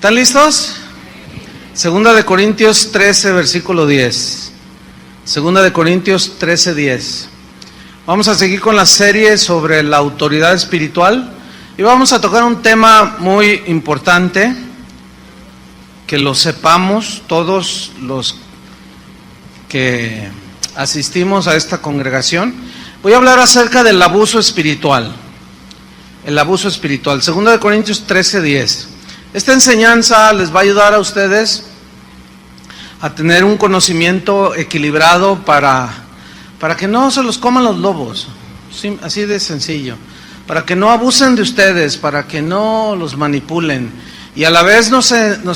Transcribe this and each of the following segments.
¿Están listos? Segunda de Corintios 13, versículo 10. Segunda de Corintios 13, 10. Vamos a seguir con la serie sobre la autoridad espiritual y vamos a tocar un tema muy importante, que lo sepamos todos los que asistimos a esta congregación. Voy a hablar acerca del abuso espiritual. El abuso espiritual. Segunda de Corintios 13, 10. Esta enseñanza les va a ayudar a ustedes a tener un conocimiento equilibrado para que no se los coman los lobos, sí, así de sencillo, para que no abusen de ustedes, para que no los manipulen, y a la vez nos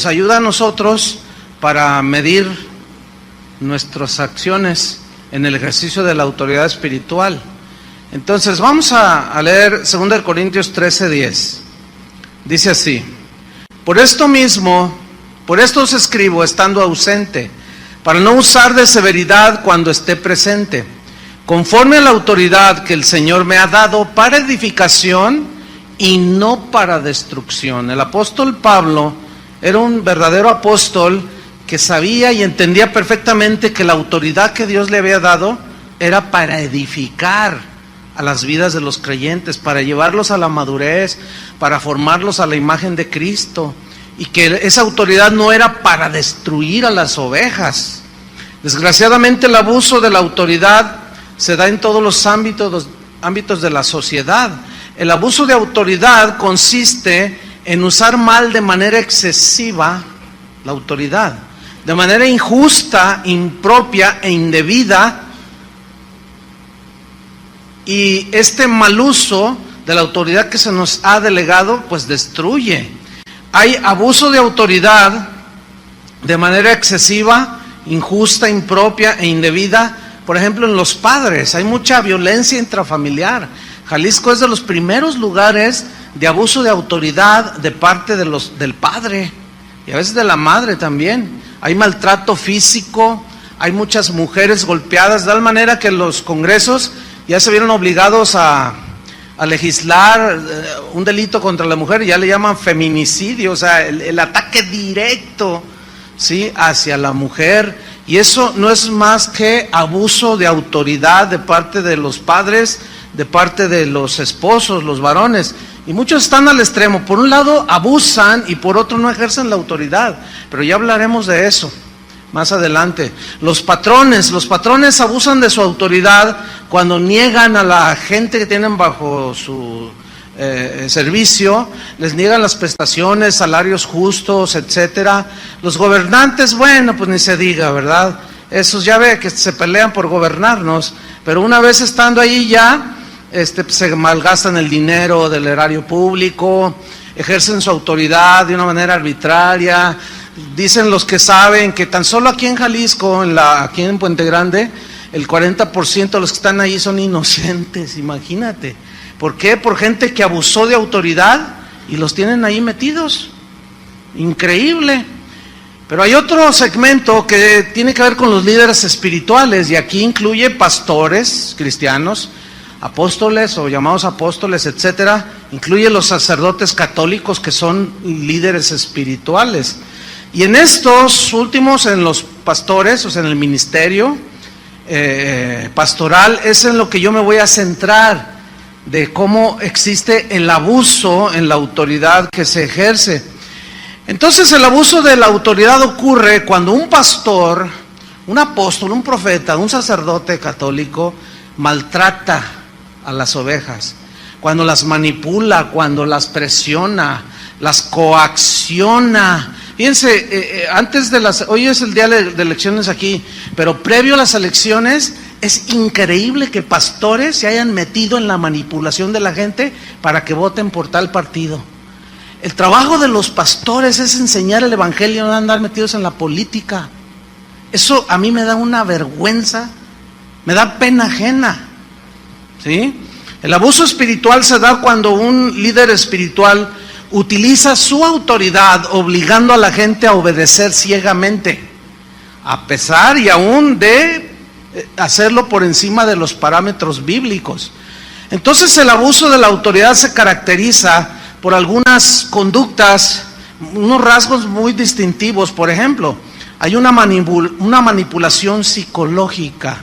ayuda a nosotros para medir nuestras acciones en el ejercicio de la autoridad espiritual. Entonces vamos a leer 2 Corintios 13, 10. Dice así: por esto os escribo estando ausente, para no usar de severidad cuando esté presente, conforme a la autoridad que el Señor me ha dado para edificación y no para destrucción. El apóstol Pablo era un verdadero apóstol que sabía y entendía perfectamente que la autoridad que Dios le había dado era para edificar a las vidas de los creyentes, para llevarlos a la madurez, para formarlos a la imagen de Cristo, y que esa autoridad no era para destruir a las ovejas. Desgraciadamente el abuso de la autoridad se da en todos los ámbitos de la sociedad. El abuso de autoridad consiste en usar mal de manera excesiva la autoridad, de manera injusta, impropia e indebida. Y este mal uso de la autoridad que se nos ha delegado, pues destruye. Hay abuso de autoridad de manera excesiva, injusta, impropia e indebida. Por ejemplo, en los padres hay mucha violencia intrafamiliar. Jalisco es de los primeros lugares de abuso de autoridad de parte del padre y a veces de la madre también. Hay maltrato físico, hay muchas mujeres golpeadas, de tal manera que los congresos ya se vieron obligados a legislar un delito contra la mujer, ya le llaman feminicidio, o sea, el ataque directo, ¿sí?, hacia la mujer. Y eso no es más que abuso de autoridad de parte de los padres, de parte de los esposos, los varones. Y muchos están al extremo. Por un lado abusan y por otro no ejercen la autoridad. Pero ya hablaremos de eso más adelante. Los patrones abusan de su autoridad cuando niegan a la gente que tienen bajo su servicio, les niegan las prestaciones, salarios justos, etcétera. Los gobernantes, bueno, pues ni se diga, ¿verdad? Esos ya ve que se pelean por gobernarnos, pero una vez estando ahí ya, se malgastan el dinero del erario público, ejercen su autoridad de una manera arbitraria. Dicen los que saben que tan solo aquí en Jalisco, aquí en Puente Grande, el 40% de los que están ahí son inocentes, imagínate. ¿Por qué? Por gente que abusó de autoridad y los tienen ahí metidos. Increíble. Pero hay otro segmento que tiene que ver con los líderes espirituales, y aquí incluye pastores cristianos, apóstoles o llamados apóstoles, etcétera. Incluye los sacerdotes católicos que son líderes espirituales. Y en estos últimos, en los pastores, o sea, en el ministerio pastoral, es en lo que yo me voy a centrar, de cómo existe el abuso en la autoridad que se ejerce. Entonces el abuso de la autoridad ocurre cuando un pastor, un apóstol, un profeta, un sacerdote católico maltrata a las ovejas, cuando las manipula, cuando las presiona, las coacciona. Fíjense, hoy es el día de elecciones aquí, pero previo a las elecciones es increíble que pastores se hayan metido en la manipulación de la gente para que voten por tal partido. El trabajo de los pastores es enseñar el evangelio, no andar metidos en la política. Eso a mí me da una vergüenza, me da pena ajena, ¿sí? El abuso espiritual se da cuando un líder espiritual utiliza su autoridad obligando a la gente a obedecer ciegamente, a pesar y aún de hacerlo por encima de los parámetros bíblicos. Entonces el abuso de la autoridad se caracteriza por algunas conductas unos rasgos muy distintivos. Por ejemplo, hay una manipulación psicológica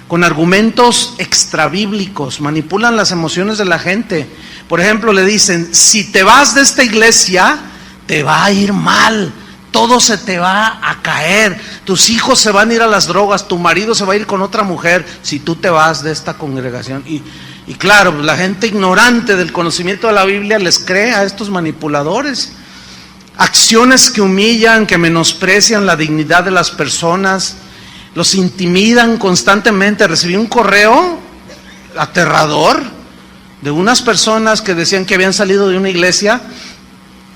con argumentos extrabíblicos, manipulan las emociones de la gente. Por ejemplo, le dicen, si te vas de esta iglesia, te va a ir mal, todo se te va a caer, tus hijos se van a ir a las drogas, tu marido se va a ir con otra mujer, si tú te vas de esta congregación. Y claro, la gente ignorante del conocimiento de la Biblia les cree a estos manipuladores. Acciones que humillan, que menosprecian la dignidad de las personas, los intimidan constantemente. Recibí un correo aterrador de unas personas que decían que habían salido de una iglesia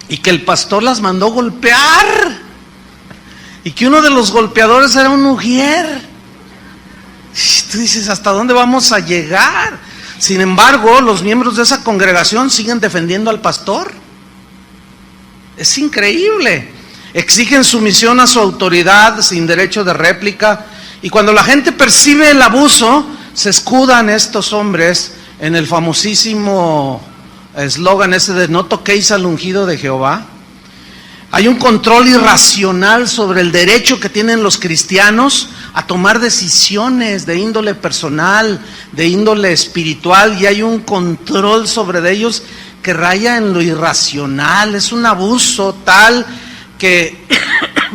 y que el pastor las mandó golpear, y que uno de los golpeadores era un ujier. Y tú dices, ¿hasta dónde vamos a llegar? Sin embargo, los miembros de esa congregación siguen defendiendo al pastor. Es increíble. Exigen sumisión a su autoridad sin derecho de réplica, y cuando la gente percibe el abuso, se escudan estos hombres en el famosísimo eslogan ese de no toquéis al ungido de Jehová. Hay un control irracional sobre el derecho que tienen los cristianos a tomar decisiones de índole personal, de índole espiritual, y hay un control sobre ellos que raya en lo irracional. Es un abuso tal que,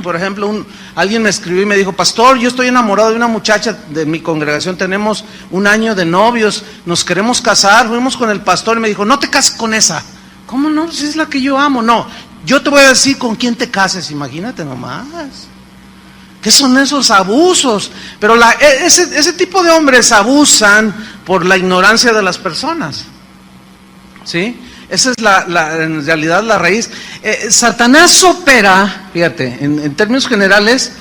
por ejemplo, alguien me escribió y me dijo, pastor, yo estoy enamorado de una muchacha de mi congregación, tenemos 1 año de novios, nos queremos casar, fuimos con el pastor y me dijo, no te cases con esa. ¿Cómo no? Si es la que yo amo. No, yo te voy a decir con quién te cases, imagínate nomás. ¿Qué son esos abusos? Pero ese tipo de hombres abusan por la ignorancia de las personas, ¿sí? Esa es en realidad la raíz. Satanás opera, fíjate, en términos generales,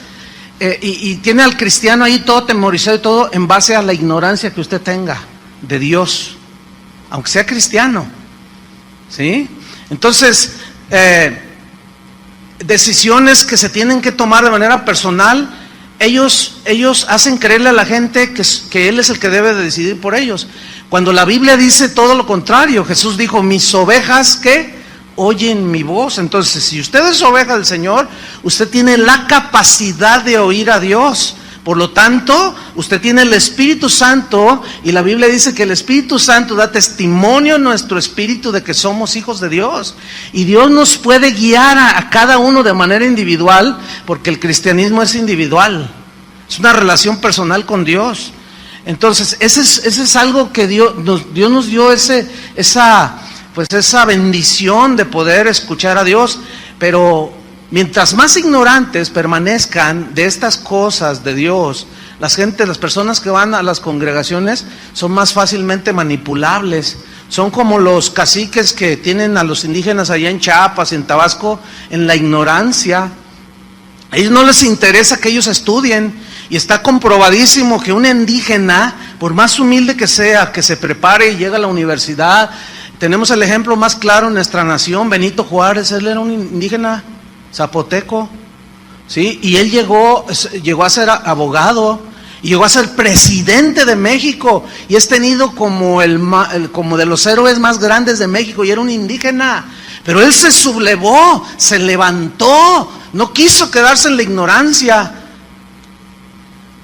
y tiene al cristiano ahí todo temorizado y todo en base a la ignorancia que usted tenga de Dios, aunque sea cristiano, ¿sí? Entonces, decisiones que se tienen que tomar de manera personal, ellos hacen creerle a la gente que Él es el que debe de decidir por ellos, cuando la Biblia dice todo lo contrario. Jesús dijo, mis ovejas que oyen mi voz. Entonces, si usted es oveja del Señor, usted tiene la capacidad de oír a Dios. Por lo tanto, usted tiene el Espíritu Santo, y la Biblia dice que el Espíritu Santo da testimonio a nuestro espíritu de que somos hijos de Dios. Y Dios nos puede guiar a cada uno de manera individual, porque el cristianismo es individual. Es una relación personal con Dios. Entonces, ese es algo que Dios nos dio, esa bendición de poder escuchar a Dios. Pero mientras más ignorantes permanezcan de estas cosas de Dios, las personas que van a las congregaciones son más fácilmente manipulables. Son como los caciques que tienen a los indígenas allá en Chiapas, en Tabasco, en la ignorancia. A ellos no les interesa que ellos estudien, y está comprobadísimo que un indígena, por más humilde que sea, que se prepare y llegue a la universidad. Tenemos el ejemplo más claro en nuestra nación, Benito Juárez. Él era un indígena zapoteco, ¿sí? Y él llegó a ser abogado, y llegó a ser presidente de México, y es tenido como como de los héroes más grandes de México, y era un indígena. Pero él se sublevó, se levantó, no quiso quedarse en la ignorancia.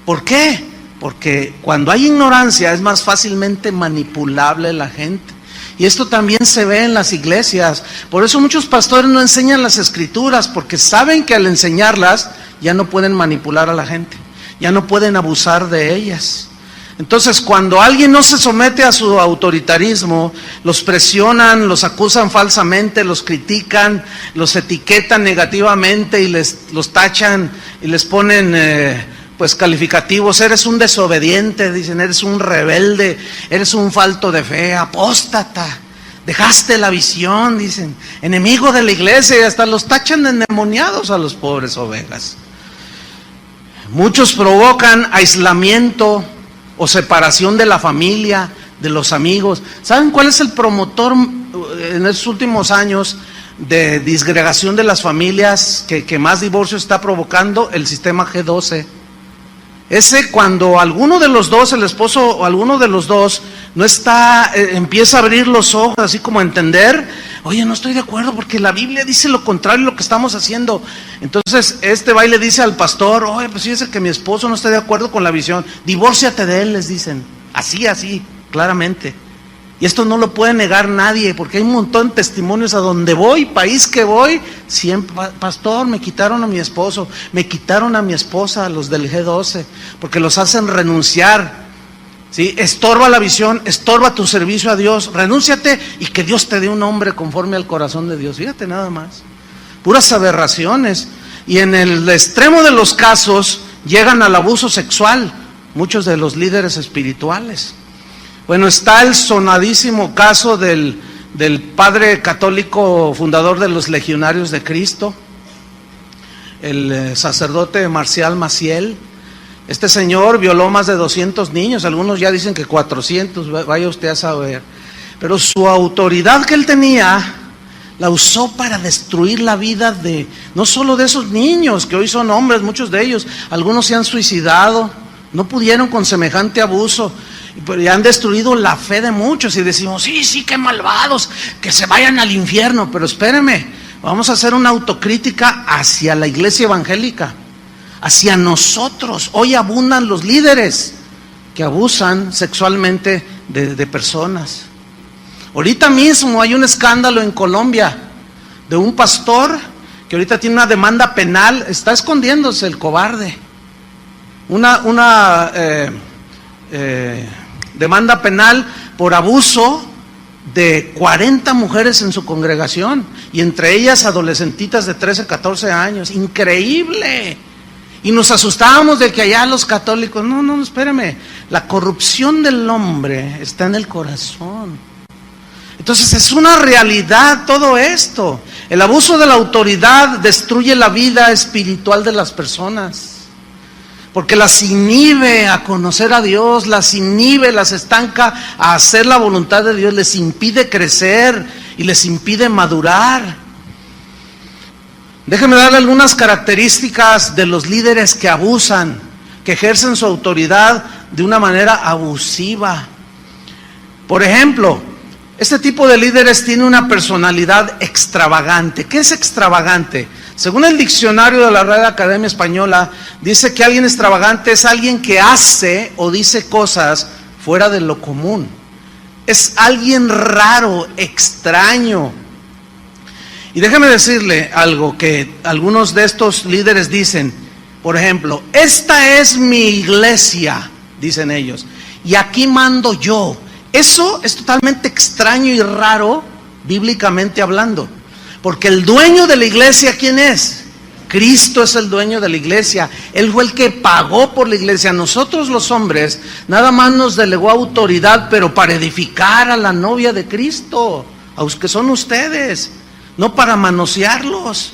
¿Por qué? Porque cuando hay ignorancia es más fácilmente manipulable la gente. Y esto también se ve en las iglesias. Por eso muchos pastores no enseñan las escrituras, porque saben que al enseñarlas ya no pueden manipular a la gente, ya no pueden abusar de ellas. Entonces, cuando alguien no se somete a su autoritarismo, los presionan, los acusan falsamente, los critican, los etiquetan negativamente y los tachan y les ponen calificativos. Eres un desobediente, dicen, eres un rebelde, eres un falto de fe, apóstata, dejaste la visión, dicen, enemigo de la iglesia, y hasta los tachan de endemoniados a los pobres ovejas. Muchos provocan aislamiento o separación de la familia, de los amigos. ¿Saben cuál es el promotor en estos últimos años de disgregación de las familias que más divorcios está provocando? El sistema G12. Ese cuando alguno de los dos, el esposo o alguno de los dos, no está, empieza a abrir los ojos, así como a entender, oye, no estoy de acuerdo porque la Biblia dice lo contrario a lo que estamos haciendo. Entonces va y le dice al pastor, oye, pues fíjese que mi esposo no está de acuerdo con la visión, divórciate de él, les dicen, así, claramente. Y esto no lo puede negar nadie, porque hay un montón de testimonios a donde voy, país que voy, siempre, pastor, me quitaron a mi esposo, me quitaron a mi esposa, los del G12, porque los hacen renunciar, ¿sí? Estorba la visión, estorba tu servicio a Dios, renúnciate y que Dios te dé un hombre conforme al corazón de Dios. Fíjate nada más, puras aberraciones. Y en el extremo de los casos, llegan al abuso sexual, muchos de los líderes espirituales. Bueno, está el sonadísimo caso del padre católico fundador de los Legionarios de Cristo, el sacerdote Marcial Maciel. Este señor violó más de 200 niños, algunos ya dicen que 400, vaya usted a saber. Pero su autoridad que él tenía, la usó para destruir la vida de, no solo de esos niños, que hoy son hombres, muchos de ellos, algunos se han suicidado, no pudieron con semejante abuso. Y han destruido la fe de muchos y decimos, sí, qué malvados, que se vayan al infierno. Pero espéreme, vamos a hacer una autocrítica hacia la iglesia evangélica, hacia nosotros. Hoy abundan los líderes que abusan sexualmente de personas. Ahorita mismo hay un escándalo en Colombia de un pastor que ahorita tiene una demanda penal, está escondiéndose el cobarde. Demanda penal por abuso de 40 mujeres en su congregación, y entre ellas adolescentitas de 13, 14 años. Increíble. Y nos asustábamos de que allá los católicos, no, espéreme, la corrupción del hombre está en el corazón. Entonces es una realidad todo esto. El abuso de la autoridad destruye la vida espiritual de las personas, porque las inhibe a conocer a Dios, las inhibe, las estanca a hacer la voluntad de Dios, les impide crecer y les impide madurar. Déjenme darle algunas características de los líderes que abusan, que ejercen su autoridad de una manera abusiva. Por ejemplo, este tipo de líderes tiene una personalidad extravagante. ¿Qué es extravagante? Según el diccionario de la Real Academia Española, dice que alguien extravagante es alguien que hace o dice cosas fuera de lo común. Es alguien raro, extraño. Y déjeme decirle algo que algunos de estos líderes dicen. Por ejemplo, esta es mi iglesia, dicen ellos, y aquí mando yo. Eso es totalmente extraño y raro, bíblicamente hablando. Porque el dueño de la iglesia, ¿quién es? Cristo es el dueño de la iglesia. Él fue el que pagó por la iglesia. Nosotros los hombres nada más nos delegó autoridad, pero para edificar a la novia de Cristo, a los que son ustedes, no para manosearlos.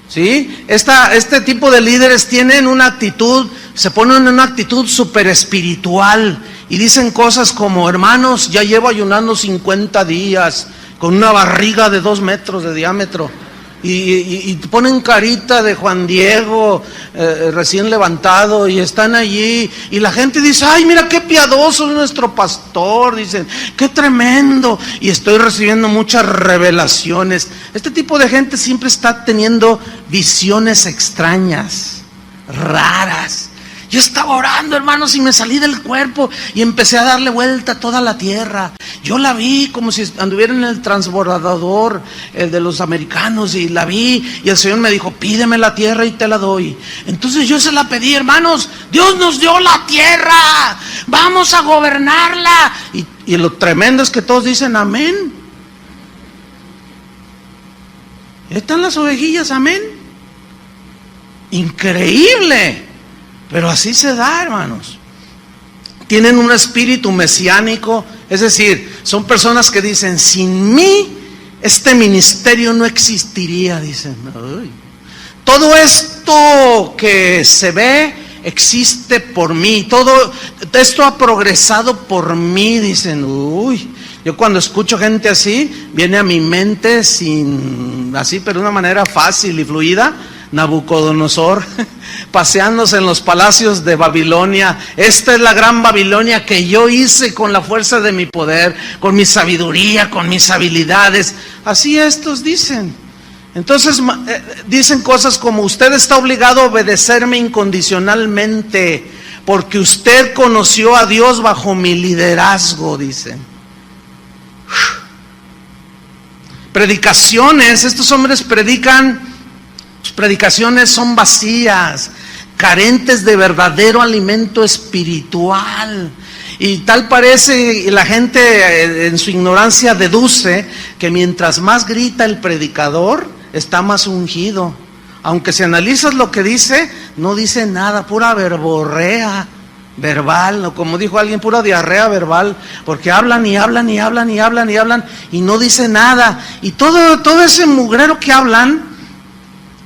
¿Sí? Este tipo de líderes tienen una actitud, se ponen en una actitud súper espiritual y dicen cosas como, hermanos, ya llevo ayunando 50 días con una barriga de 2 metros de diámetro, y ponen carita de Juan Diego recién levantado, y están allí, y la gente dice, ay, mira qué piadoso es nuestro pastor, dicen, qué tremendo, y estoy recibiendo muchas revelaciones. Este tipo de gente siempre está teniendo visiones extrañas, raras. Yo estaba orando, hermanos, y me salí del cuerpo y empecé a darle vuelta a toda la tierra. Yo la vi como si anduviera en el transbordador de los americanos, y la vi, y el Señor me dijo, pídeme la tierra y te la doy. Entonces yo se la pedí, hermanos, Dios nos dio la tierra, vamos a gobernarla. Y lo tremendo es que todos dicen amén. ¿Están las ovejillas? Amén. Increíble. Pero así se da, hermanos. Tienen un espíritu mesiánico, es decir, son personas que dicen, sin mí este ministerio no existiría, dicen. Ay. Todo esto que se ve existe por mí, todo esto ha progresado por mí, dicen. Uy, yo cuando escucho gente así, viene a mi mente así, pero de una manera fácil y fluida, Nabucodonosor, paseándose en los palacios de Babilonia. Esta es la gran Babilonia que yo hice con la fuerza de mi poder, con mi sabiduría, con mis habilidades. Así estos dicen. Entonces dicen cosas como: usted está obligado a obedecerme incondicionalmente, porque usted conoció a Dios bajo mi liderazgo, dicen. Predicaciones, estos hombres predican, sus predicaciones son vacías, carentes de verdadero alimento espiritual. Y tal parece, y la gente en su ignorancia deduce que mientras más grita el predicador, está más ungido. Aunque si analizas lo que dice, no dice nada, pura verborrea verbal, o como dijo alguien, pura diarrea verbal, porque hablan y hablan y hablan y hablan y hablan y no dice nada. Y todo ese mugrero que hablan,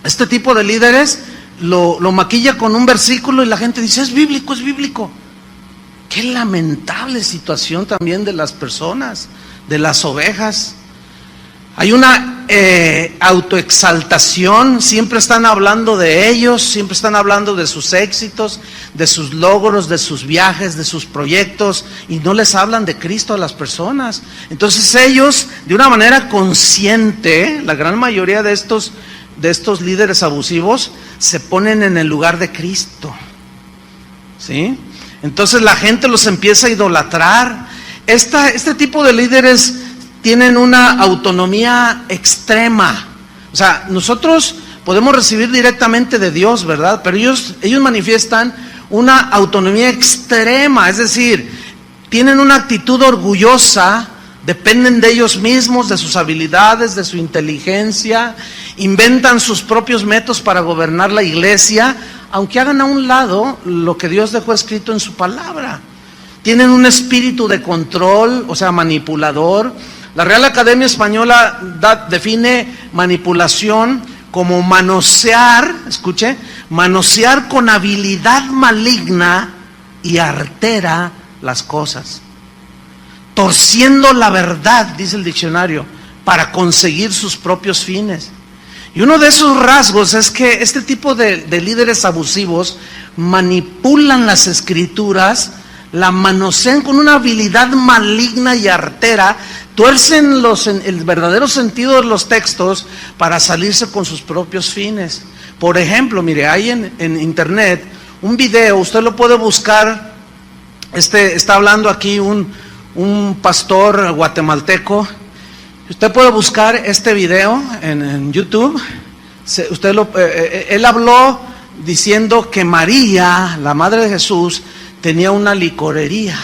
este tipo de líderes lo maquilla con un versículo y la gente dice: es bíblico, es bíblico. Qué lamentable situación también de las personas, de las ovejas. Hay una autoexaltación, siempre están hablando de ellos, siempre están hablando de sus éxitos, de sus logros, de sus viajes, de sus proyectos, y no les hablan de Cristo a las personas. Entonces ellos, de una manera consciente, la gran mayoría de estos líderes abusivos, se ponen en el lugar de Cristo, ¿sí? Entonces la gente los empieza a idolatrar. Este tipo de líderes tienen una autonomía extrema. O sea, nosotros podemos recibir directamente de Dios, ¿verdad? Pero ellos manifiestan una autonomía extrema, es decir, tienen una actitud orgullosa, dependen de ellos mismos, de sus habilidades, de su inteligencia, inventan sus propios métodos para gobernar la iglesia, aunque hagan a un lado lo que Dios dejó escrito en su palabra. Tienen un espíritu de control, o sea, manipulador. La Real Academia Española define manipulación como manosear, escuche, manosear con habilidad maligna y artera las cosas, torciendo la verdad, dice el diccionario, para conseguir sus propios fines. Y uno de esos rasgos es que este tipo de líderes abusivos manipulan las escrituras, la manosean con una habilidad maligna y artera, tuercen el verdadero sentido de los textos para salirse con sus propios fines. Por ejemplo, mire, hay en internet un video, usted lo puede buscar, está hablando aquí un pastor guatemalteco. Usted puede buscar este video en YouTube. Él habló diciendo que María, la madre de Jesús, tenía una licorería.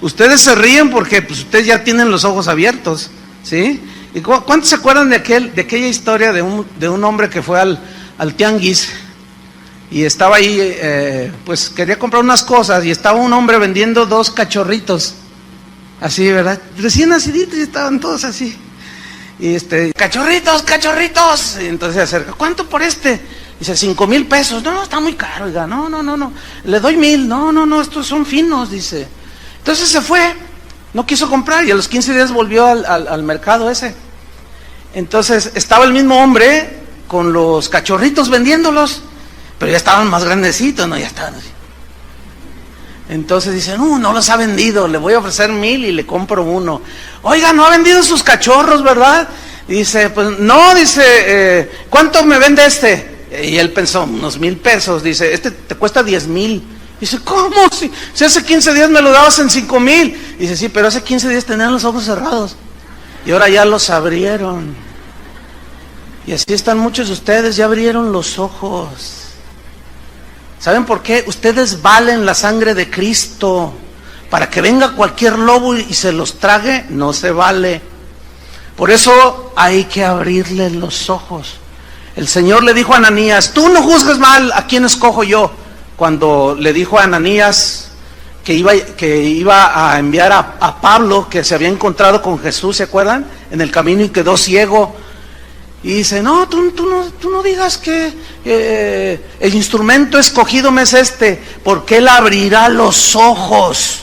Ustedes se ríen porque pues, ustedes ya tienen los ojos abiertos, ¿sí? ¿Y cuántos se acuerdan de aquella historia de un hombre que fue al tianguis y estaba ahí, pues quería comprar unas cosas y estaba un hombre vendiendo 2 cachorritos, así, ¿verdad? Recién naciditos y estaban todos así. Y cachorritos. Y entonces se acerca: ¿cuánto por este? Dice: 5,000 pesos. No, está muy caro, oiga. No. Le doy 1,000. No, estos son finos, dice. Entonces se fue, no quiso comprar y a los 15 días volvió al mercado ese. Entonces estaba el mismo hombre con los cachorritos vendiéndolos, pero ya estaban más grandecitos, ¿no? Ya estaban así. Entonces dice: no los ha vendido, le voy a ofrecer 1,000 y le compro uno. Oiga, no ha vendido sus cachorros, ¿verdad? Dice: pues no, dice, ¿cuánto me vende este? Y él pensó: unos 1,000 pesos. Dice: este te cuesta 10,000. Dice: ¿cómo? Si hace 15 días me lo dabas en 5,000. Dice: sí, pero hace 15 días tenían los ojos cerrados y ahora ya los abrieron. Y así están muchos de ustedes, ya abrieron los ojos. ¿Saben por qué? Ustedes valen la sangre de Cristo. Para que venga cualquier lobo y se los trague, no se vale. Por eso hay que abrirle los ojos. El Señor le dijo a Ananías: tú no juzgues mal, ¿a quién escojo yo? Cuando le dijo a Ananías que iba a enviar a Pablo, que se había encontrado con Jesús, ¿se acuerdan? En el camino y quedó ciego. Y dice: no, tú no digas que el instrumento escogido me es porque Él abrirá los ojos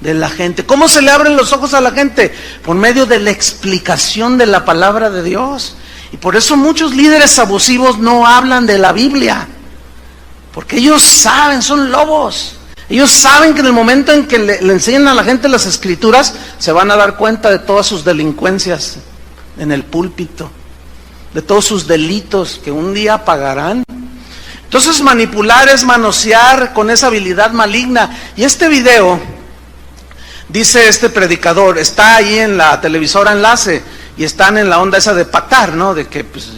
de la gente. ¿Cómo se le abren los ojos a la gente? Por medio de la explicación de la palabra de Dios. Y por eso muchos líderes abusivos no hablan de la Biblia, porque ellos saben, son lobos. Ellos saben que en el momento en que le enseñan a la gente las escrituras, se van a dar cuenta de todas sus delincuencias en el púlpito, de todos sus delitos que un día pagarán. Entonces manipular es manosear con esa habilidad maligna. Y este video, dice este predicador, está ahí en la televisora Enlace, y están en la onda esa de pactar, ¿no? De que pues,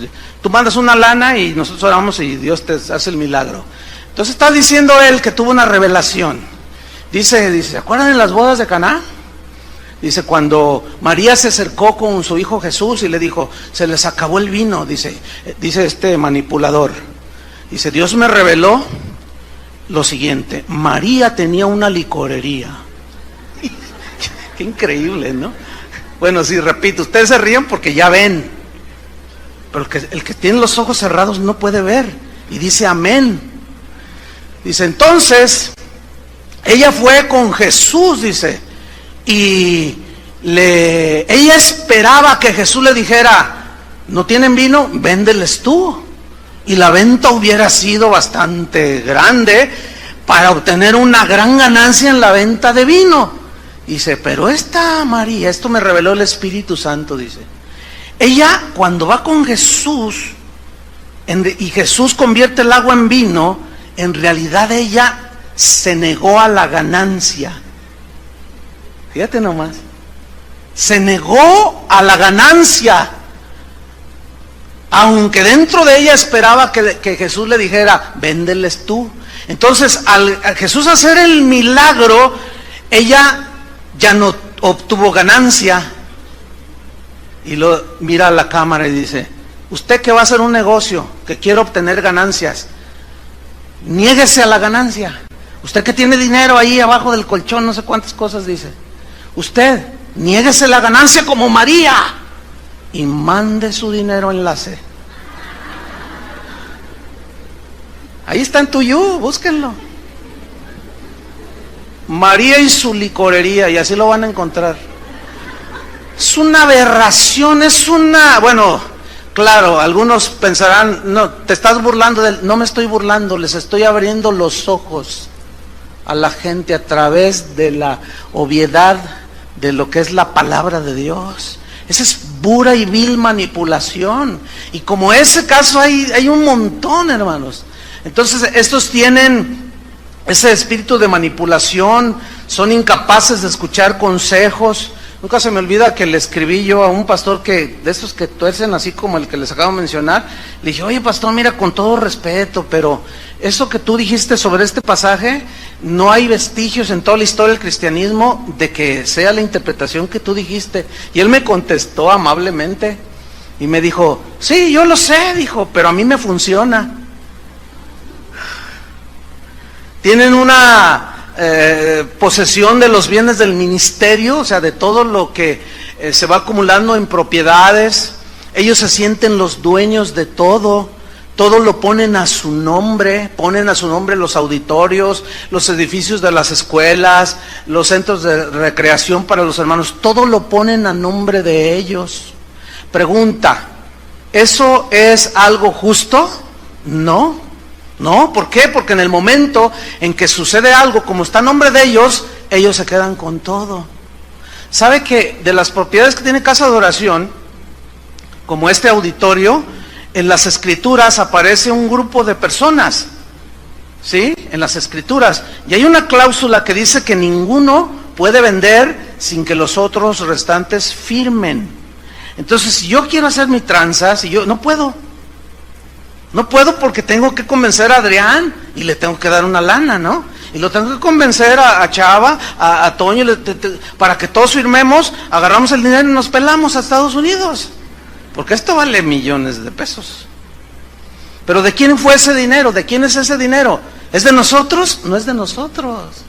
tú mandas una lana y nosotros oramos y Dios te hace el milagro. Entonces está diciendo él que tuvo una revelación. Dice, ¿se acuerdan de las bodas de Caná? Dice, cuando María se acercó con su hijo Jesús y le dijo, se les acabó el vino, dice este manipulador. Dice, Dios me reveló lo siguiente: María tenía una licorería. Qué increíble, ¿no? Bueno, sí, repito, ustedes se ríen porque ya ven, pero el que tiene los ojos cerrados no puede ver. Y dice amén. Dice, entonces ella fue con Jesús, dice, y ella esperaba que Jesús le dijera, ¿no tienen vino? Véndeles tú. Y la venta hubiera sido bastante grande para obtener una gran ganancia en la venta de vino. Dice, pero esta María, esto me reveló el Espíritu Santo, dice, ella cuando va con Jesús y Jesús convierte el agua en vino, en realidad ella se negó a la ganancia. Fíjate nomás, se negó a la ganancia, aunque dentro de ella esperaba que Jesús le dijera, véndeles tú. Entonces al Jesús hacer el milagro, ella ya no obtuvo ganancia. Y lo mira a la cámara y dice, usted que va a hacer un negocio, que quiere obtener ganancias, niéguese a la ganancia. Usted que tiene dinero ahí abajo del colchón, no sé cuántas cosas dice, usted niéguese la ganancia como María y mande su dinero a Enlace. Ahí está en Tuyú, búsquenlo. María y su licorería, y así lo van a encontrar. Es una aberración, bueno, claro, algunos pensarán, no, te estás burlando no me estoy burlando, les estoy abriendo los ojos a la gente a través de la obviedad de lo que es la palabra de Dios. Esa es pura y vil manipulación. Y como ese caso hay un montón, hermanos. Entonces estos tienen ese espíritu de manipulación, son incapaces de escuchar consejos. Nunca se me olvida que le escribí yo a un pastor de estos que tuercen así como el que les acabo de mencionar. Le dije, oye pastor, mira, con todo respeto, pero eso que tú dijiste sobre este pasaje, no hay vestigios en toda la historia del cristianismo de que sea la interpretación que tú dijiste. Y él me contestó amablemente y me dijo, sí, yo lo sé, dijo, pero a mí me funciona. Tienen una posesión de los bienes del ministerio, o sea, de todo lo que se va acumulando en propiedades. Ellos se sienten los dueños de todo lo ponen a su nombre, los auditorios, los edificios de las escuelas, los centros de recreación para los hermanos, todo lo ponen a nombre de ellos. Pregunta, ¿eso es algo justo? No. No, ¿por qué? Porque en el momento en que sucede algo, como está a nombre de ellos, ellos se quedan con todo. ¿Sabe que de las propiedades que tiene casa de oración, como este auditorio, en las escrituras aparece un grupo de personas? ¿Sí? En las escrituras. Y hay una cláusula que dice que ninguno puede vender sin que los otros restantes firmen. Entonces, si yo quiero hacer mi tranza, no puedo. No puedo porque tengo que convencer a Adrián y le tengo que dar una lana, ¿no? Y lo tengo que convencer a Chava, a Toño, para que todos firmemos, agarramos el dinero y nos pelamos a Estados Unidos. Porque esto vale millones de pesos. Pero ¿de quién fue ese dinero? ¿De quién es ese dinero? ¿Es de nosotros? No es de nosotros.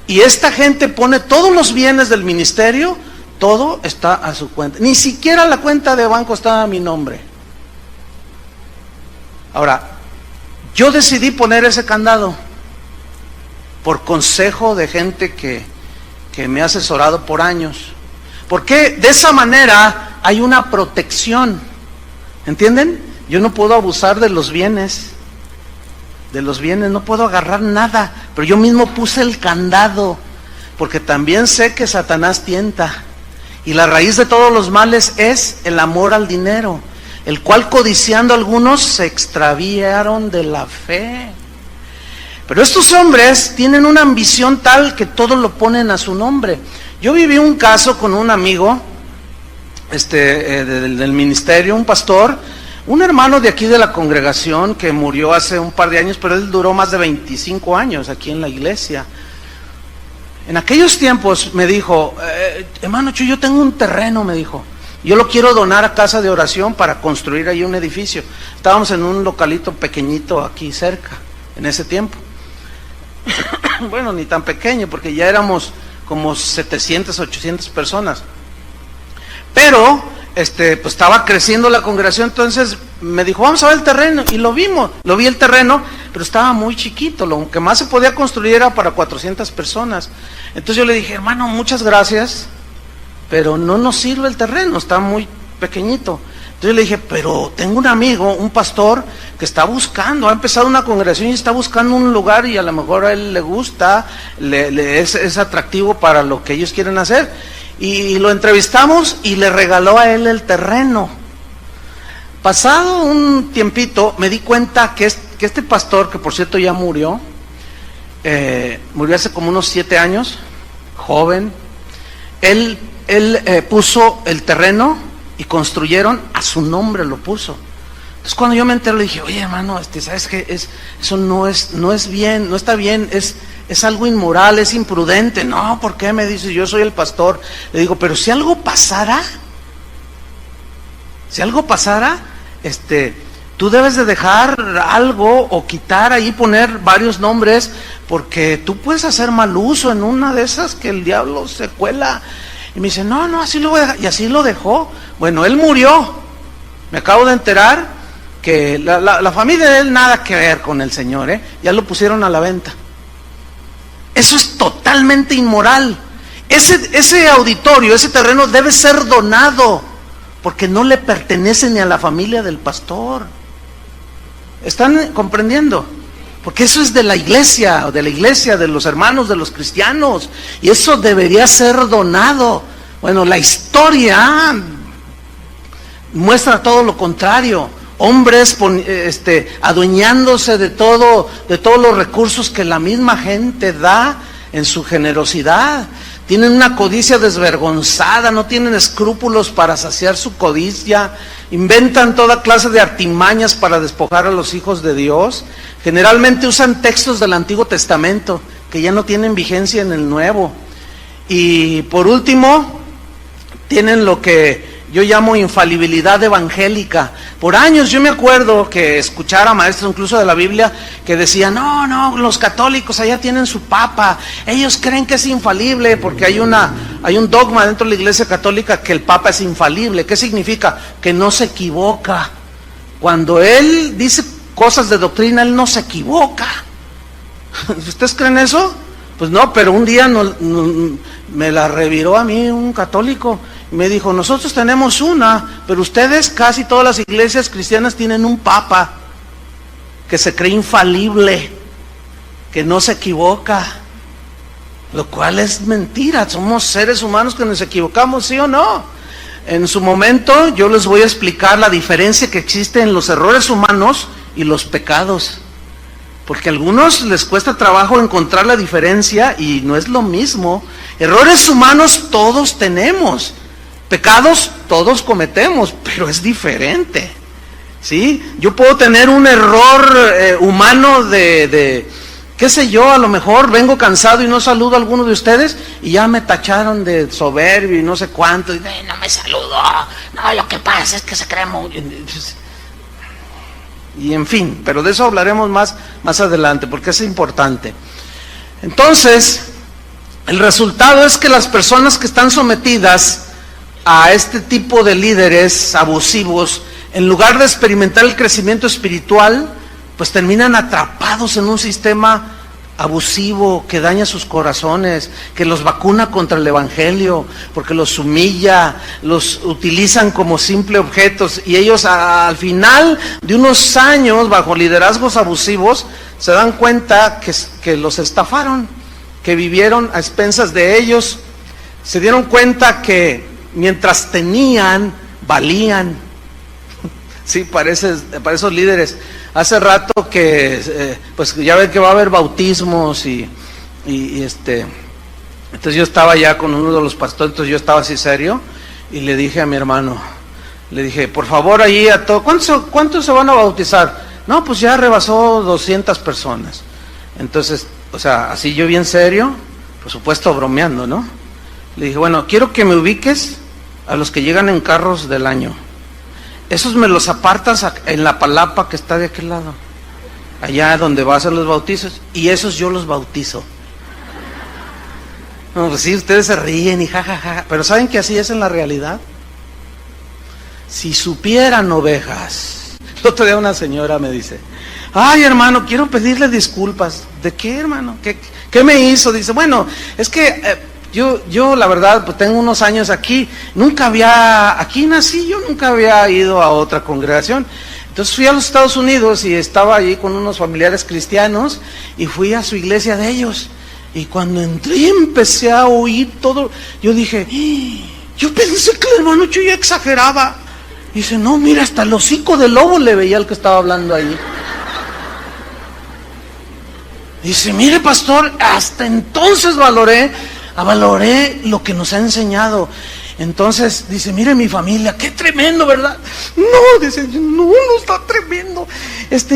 Y esta gente pone todos los bienes del ministerio, todo está a su cuenta. Ni siquiera la cuenta de banco está a mi nombre. Ahora, yo decidí poner ese candado por consejo de gente que me ha asesorado por años. Porque de esa manera hay una protección, ¿entienden? Yo no puedo abusar de los bienes, no puedo agarrar nada, pero yo mismo puse el candado, porque también sé que Satanás tienta, y la raíz de todos los males es el amor al dinero, el cual codiciando algunos se extraviaron de la fe. Pero estos hombres tienen una ambición tal que todo lo ponen a su nombre. Yo viví un caso con un amigo del ministerio, un pastor, un hermano de aquí de la congregación que murió hace un par de años, pero él duró más de 25 años aquí en la iglesia. En aquellos tiempos me dijo, hermano Chuy, yo tengo un terreno, me dijo, yo lo quiero donar a Casa de Oración para construir ahí un edificio. Estábamos en un localito pequeñito aquí cerca, en ese tiempo. Bueno, ni tan pequeño, porque ya éramos como 700, 800 personas. Pero, pues estaba creciendo la congregación, entonces me dijo, vamos a ver el terreno, y lo vimos, lo vi el terreno, pero estaba muy chiquito, lo que más se podía construir era para 400 personas. Entonces yo le dije, hermano, muchas gracias, pero no nos sirve el terreno, está muy pequeñito. Entonces le dije, pero tengo un amigo, un pastor, que está buscando, ha empezado una congregación y está buscando un lugar y a lo mejor a él le gusta, es atractivo para lo que ellos quieren hacer. Y lo entrevistamos y le regaló a él el terreno. Pasado un tiempito me di cuenta que este pastor, que por cierto ya murió hace como unos 7 años, joven, él puso el terreno y construyeron, a su nombre lo puso. Entonces cuando yo me enteré le dije, oye hermano, ¿sabes qué? Eso no es bien, no está bien, es algo inmoral, es imprudente. No, ¿por qué? Me dice, yo soy el pastor. Le digo, pero si algo pasara, tú debes de dejar algo o quitar ahí, poner varios nombres, porque tú puedes hacer mal uso en una de esas que el diablo se cuela. Y me dice, no, así lo voy a dejar. Y así lo dejó. Bueno, él murió. Me acabo de enterar que la familia de él nada que ver con el Señor, ya lo pusieron a la venta. Eso es totalmente inmoral. Ese auditorio, ese terreno debe ser donado, porque no le pertenece ni a la familia del pastor. ¿Están comprendiendo? Porque eso es de la iglesia, de los hermanos, de los cristianos, y eso debería ser donado. Bueno, la historia muestra todo lo contrario. Hombres adueñándose de todos los recursos que la misma gente da en su generosidad. Tienen una codicia desvergonzada, no tienen escrúpulos para saciar su codicia, inventan toda clase de artimañas para despojar a los hijos de Dios. Generalmente usan textos del Antiguo Testamento que ya no tienen vigencia en el Nuevo. Y por último, tienen lo que yo llamo infalibilidad evangélica. Por años yo me acuerdo que escuchar a maestros incluso de la Biblia que decían, no, los católicos allá tienen su papa, ellos creen que es infalible, porque hay un dogma dentro de la iglesia católica que el papa es infalible. ¿Qué significa? Que no se equivoca. Cuando él dice cosas de doctrina, él no se equivoca. ¿Ustedes creen eso? Pues no, pero un día me la reviró a mí un católico. Me dijo, nosotros tenemos una, pero ustedes, casi todas las iglesias cristianas tienen un papa que se cree infalible, que no se equivoca, lo cual es mentira. Somos seres humanos que nos equivocamos, ¿sí o no? En su momento yo les voy a explicar la diferencia que existe en los errores humanos y los pecados, porque a algunos les cuesta trabajo encontrar la diferencia y no es lo mismo. Errores humanos todos tenemos, pecados todos cometemos, pero es diferente, ¿sí? Yo puedo tener un error humano de qué sé yo, a lo mejor vengo cansado y no saludo a alguno de ustedes y ya me tacharon de soberbio y no sé cuánto, y no me saludó, no, lo que pasa es que se cree muy... Y en fin, pero de eso hablaremos más adelante, porque es importante. Entonces, el resultado es que las personas que están sometidas a este tipo de líderes abusivos, en lugar de experimentar el crecimiento espiritual, pues terminan atrapados en un sistema abusivo, que daña sus corazones, que los vacuna contra el evangelio, porque los humilla, los utilizan como simple objetos, y ellos al final de unos años, bajo liderazgos abusivos, se dan cuenta que los estafaron, que vivieron a expensas de ellos, se dieron cuenta que mientras tenían, valían. Sí, para esos líderes. Hace rato que, pues ya ven que va a haber bautismos y entonces yo estaba ya con uno de los pastores, entonces yo estaba así serio y le dije a mi hermano, le dije, por favor allí a todos, ¿cuántos se van a bautizar? No, pues ya rebasó 200 personas. Entonces, o sea, así yo bien serio, por supuesto bromeando, ¿no? Le dije, bueno, quiero que me ubiques a los que llegan en carros del año. Esos me los apartas en la palapa que está de aquel lado, allá donde va a hacer los bautizos, y esos yo los bautizo. No, pues sí, ustedes se ríen y jajaja, pero ¿saben que así es en la realidad? Si supieran, ovejas. El otro día una señora me dice, ay hermano, quiero pedirle disculpas. ¿De qué, hermano? ¿Qué me hizo? Dice, bueno, es que yo la verdad, pues tengo unos años aquí, aquí nací, yo nunca había ido a otra congregación. Entonces fui a los Estados Unidos y estaba allí con unos familiares cristianos y fui a su iglesia de ellos. Y cuando entré empecé a oír todo, yo dije, yo pensé que el hermano Chuy exageraba. Dice, no, mira, hasta el hocico de lobo le veía al que estaba hablando ahí. Dice, mire pastor, hasta entonces valoré lo que nos ha enseñado. Entonces dice, mire mi familia, qué tremendo, ¿verdad? No, dice, no está tremendo.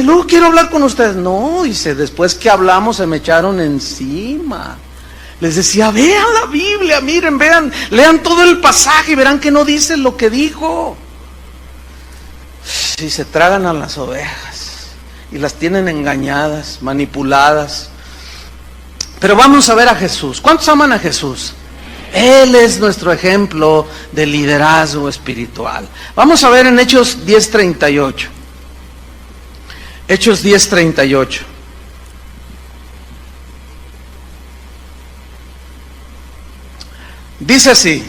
Luego quiero hablar con ustedes. No, dice, después que hablamos se me echaron encima. Les decía, vean la Biblia, miren, vean, lean todo el pasaje y verán que no dice lo que dijo. Si se tragan a las ovejas y las tienen engañadas, manipuladas. Pero vamos a ver a Jesús. ¿Cuántos aman a Jesús? Él es nuestro ejemplo de liderazgo espiritual. Vamos a ver en Hechos 10:38. Hechos 10:38. Dice así: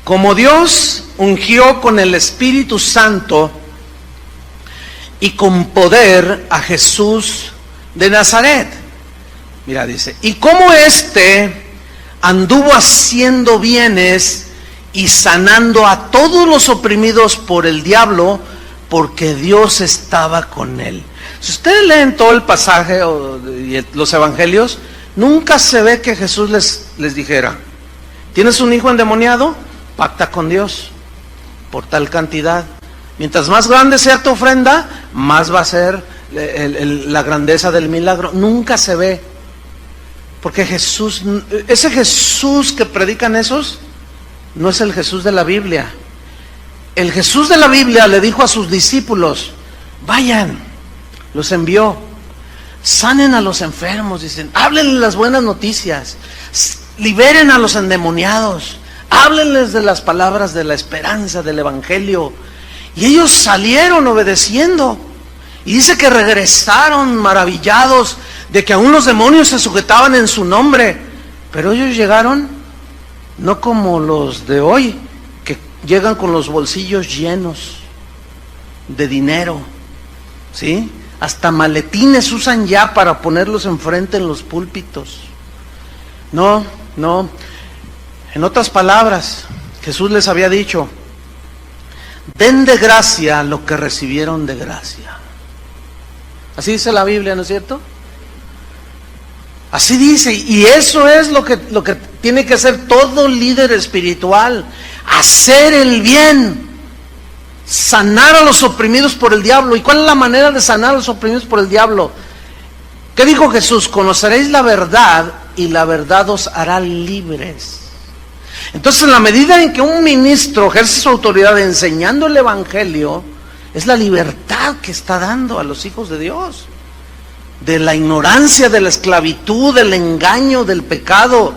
como Dios ungió con el Espíritu Santo y con poder a Jesús de Nazaret. Mira, dice, y como anduvo haciendo bienes y sanando a todos los oprimidos por el diablo, porque Dios estaba con él. Si ustedes leen todo el pasaje y los evangelios, nunca se ve que Jesús les dijera, ¿tienes un hijo endemoniado? Pacta con Dios por tal cantidad. Mientras más grande sea tu ofrenda, más va a ser la grandeza del milagro. Nunca se ve. Porque ese Jesús que predican esos, no es el Jesús de la Biblia. El Jesús de la Biblia le dijo a sus discípulos, vayan, los envió, sanen a los enfermos, dicen, háblenles las buenas noticias, liberen a los endemoniados, háblenles de las palabras de la esperanza, del evangelio. Y ellos salieron obedeciendo. Y dice que regresaron maravillados de que aún los demonios se sujetaban en su nombre. Pero ellos llegaron no como los de hoy, que llegan con los bolsillos llenos de dinero, ¿sí? Hasta maletines usan ya para ponerlos enfrente en los púlpitos. No. En otras palabras, Jesús les había dicho, den de gracia lo que recibieron de gracia. Así dice la Biblia, ¿no es cierto? Así dice, y eso es lo que tiene que hacer todo líder espiritual, hacer el bien, sanar a los oprimidos por el diablo. ¿Y cuál es la manera de sanar a los oprimidos por el diablo? ¿Qué dijo Jesús? Conoceréis la verdad y la verdad os hará libres. Entonces, en la medida en que un ministro ejerce su autoridad enseñando el evangelio, es la libertad que está dando a los hijos de Dios, de la ignorancia, de la esclavitud, del engaño, del pecado.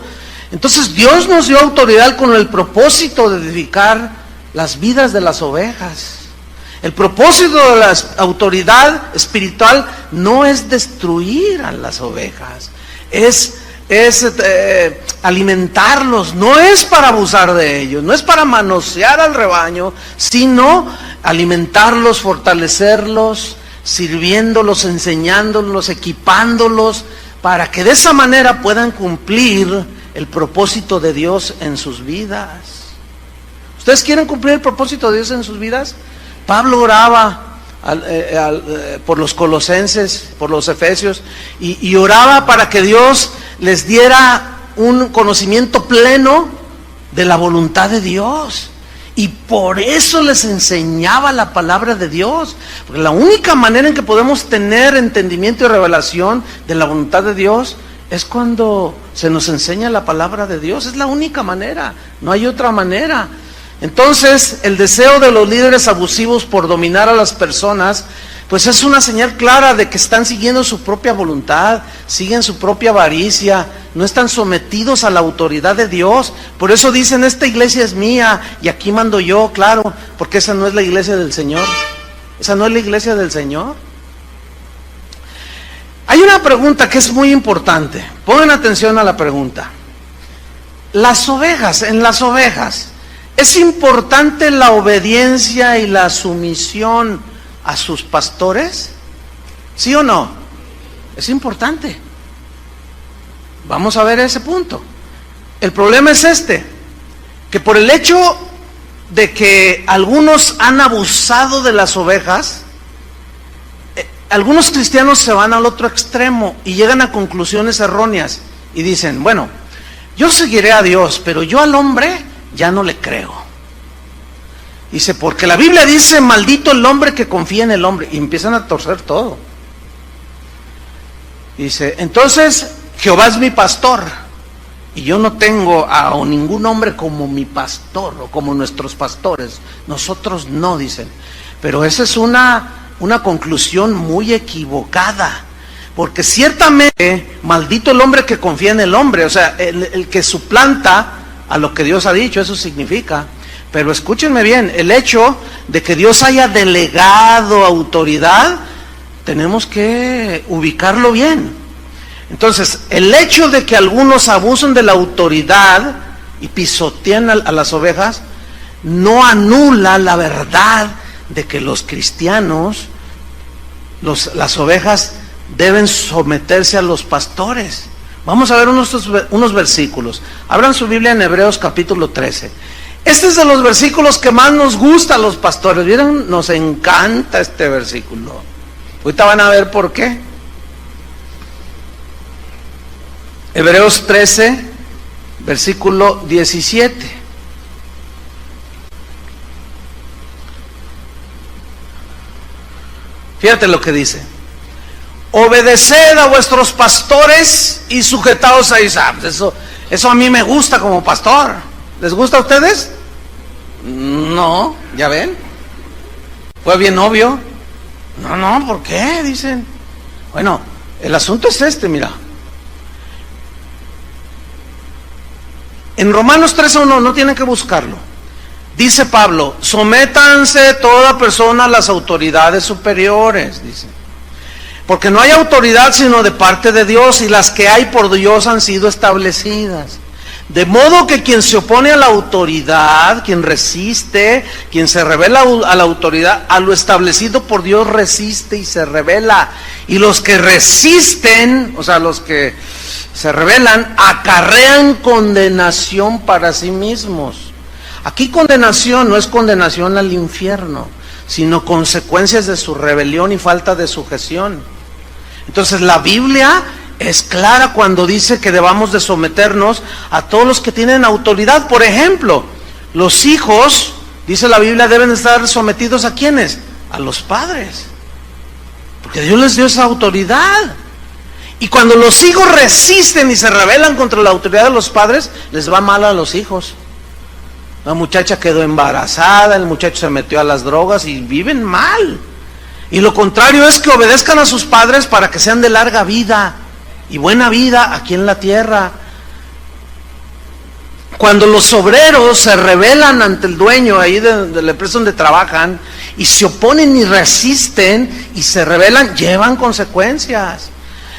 Entonces Dios nos dio autoridad con el propósito de edificar las vidas de las ovejas. El propósito de la autoridad espiritual no es destruir a las ovejas, es alimentarlos, no es para abusar de ellos, no es para manosear al rebaño, sino alimentarlos, fortalecerlos, sirviéndolos, enseñándolos, equipándolos, para que de esa manera puedan cumplir el propósito de Dios en sus vidas. ¿Ustedes quieren cumplir el propósito de Dios en sus vidas? Pablo oraba por los colosenses, por los efesios, y oraba para que Dios les diera un conocimiento pleno de la voluntad de Dios. Y por eso les enseñaba la palabra de Dios, porque la única manera en que podemos tener entendimiento y revelación de la voluntad de Dios es cuando se nos enseña la palabra de Dios. Es la única manera, no hay otra manera. Entonces, el deseo de los líderes abusivos por dominar a las personas, pues es una señal clara de que están siguiendo su propia voluntad, siguen su propia avaricia, no están sometidos a la autoridad de Dios. Por eso dicen, esta iglesia es mía y aquí mando yo, claro, porque esa no es la iglesia del Señor. Esa no es la iglesia del Señor. Hay una pregunta que es muy importante. Pongan atención a la pregunta. Las ovejas, en las ovejas, ¿es importante la obediencia y la sumisión a sus pastores? ¿Sí o no? Es importante. Vamos a ver ese punto. El problema es que por el hecho de que algunos han abusado de las ovejas, algunos cristianos se van al otro extremo y llegan a conclusiones erróneas y dicen, bueno, yo seguiré a Dios, pero yo al hombre ya no le creo. Dice, porque la Biblia dice, maldito el hombre que confía en el hombre. Y empiezan a torcer todo. Dice, entonces, Jehová es mi pastor. Y yo no tengo a ningún hombre como mi pastor o como nuestros pastores. Nosotros no, dicen. Pero esa es una conclusión muy equivocada. Porque ciertamente, maldito el hombre que confía en el hombre. O sea, el que suplanta a lo que Dios ha dicho, eso significa. Pero escúchenme bien, el hecho de que Dios haya delegado autoridad, tenemos que ubicarlo bien. Entonces, el hecho de que algunos abusen de la autoridad y pisotean a las ovejas, no anula la verdad de que los cristianos, las ovejas, deben someterse a los pastores. Vamos a ver unos versículos. Abran su Biblia en Hebreos capítulo 13. Este es de los versículos que más nos gusta a los pastores. ¿Vieron? Nos encanta este versículo. Ahorita van a ver por qué. Hebreos 13, versículo 17. Fíjate lo que dice. Obedeced a vuestros pastores y sujetaos a ellos. Eso a mí me gusta como pastor. ¿Les gusta a ustedes? No, ¿ya ven? ¿Fue bien obvio? No, ¿por qué? Dicen. Bueno, el asunto es mira. En Romanos 3:1, no tienen que buscarlo. Dice Pablo, sométanse toda persona a las autoridades superiores, dice. Porque no hay autoridad sino de parte de Dios, y las que hay por Dios han sido establecidas. De modo que quien se opone a la autoridad, quien resiste, quien se revela a la autoridad, a lo establecido por Dios resiste y se revela. Y los que resisten, o sea, los que se rebelan, acarrean condenación para sí mismos. Aquí condenación no es condenación al infierno, sino consecuencias de su rebelión y falta de sujeción. Entonces la Biblia es clara cuando dice que debamos de someternos a todos los que tienen autoridad. Por ejemplo, los hijos, dice la Biblia, deben estar sometidos ¿a quiénes? A los padres, porque Dios les dio esa autoridad. Y cuando los hijos resisten y se rebelan contra la autoridad de los padres, les va mal a los hijos. La muchacha quedó embarazada, el muchacho se metió a las drogas y viven mal. Y lo contrario es que obedezcan a sus padres para que sean de larga vida y buena vida aquí en la tierra. Cuando los obreros se rebelan ante el dueño ahí de la empresa donde trabajan y se oponen y resisten y se rebelan, llevan consecuencias.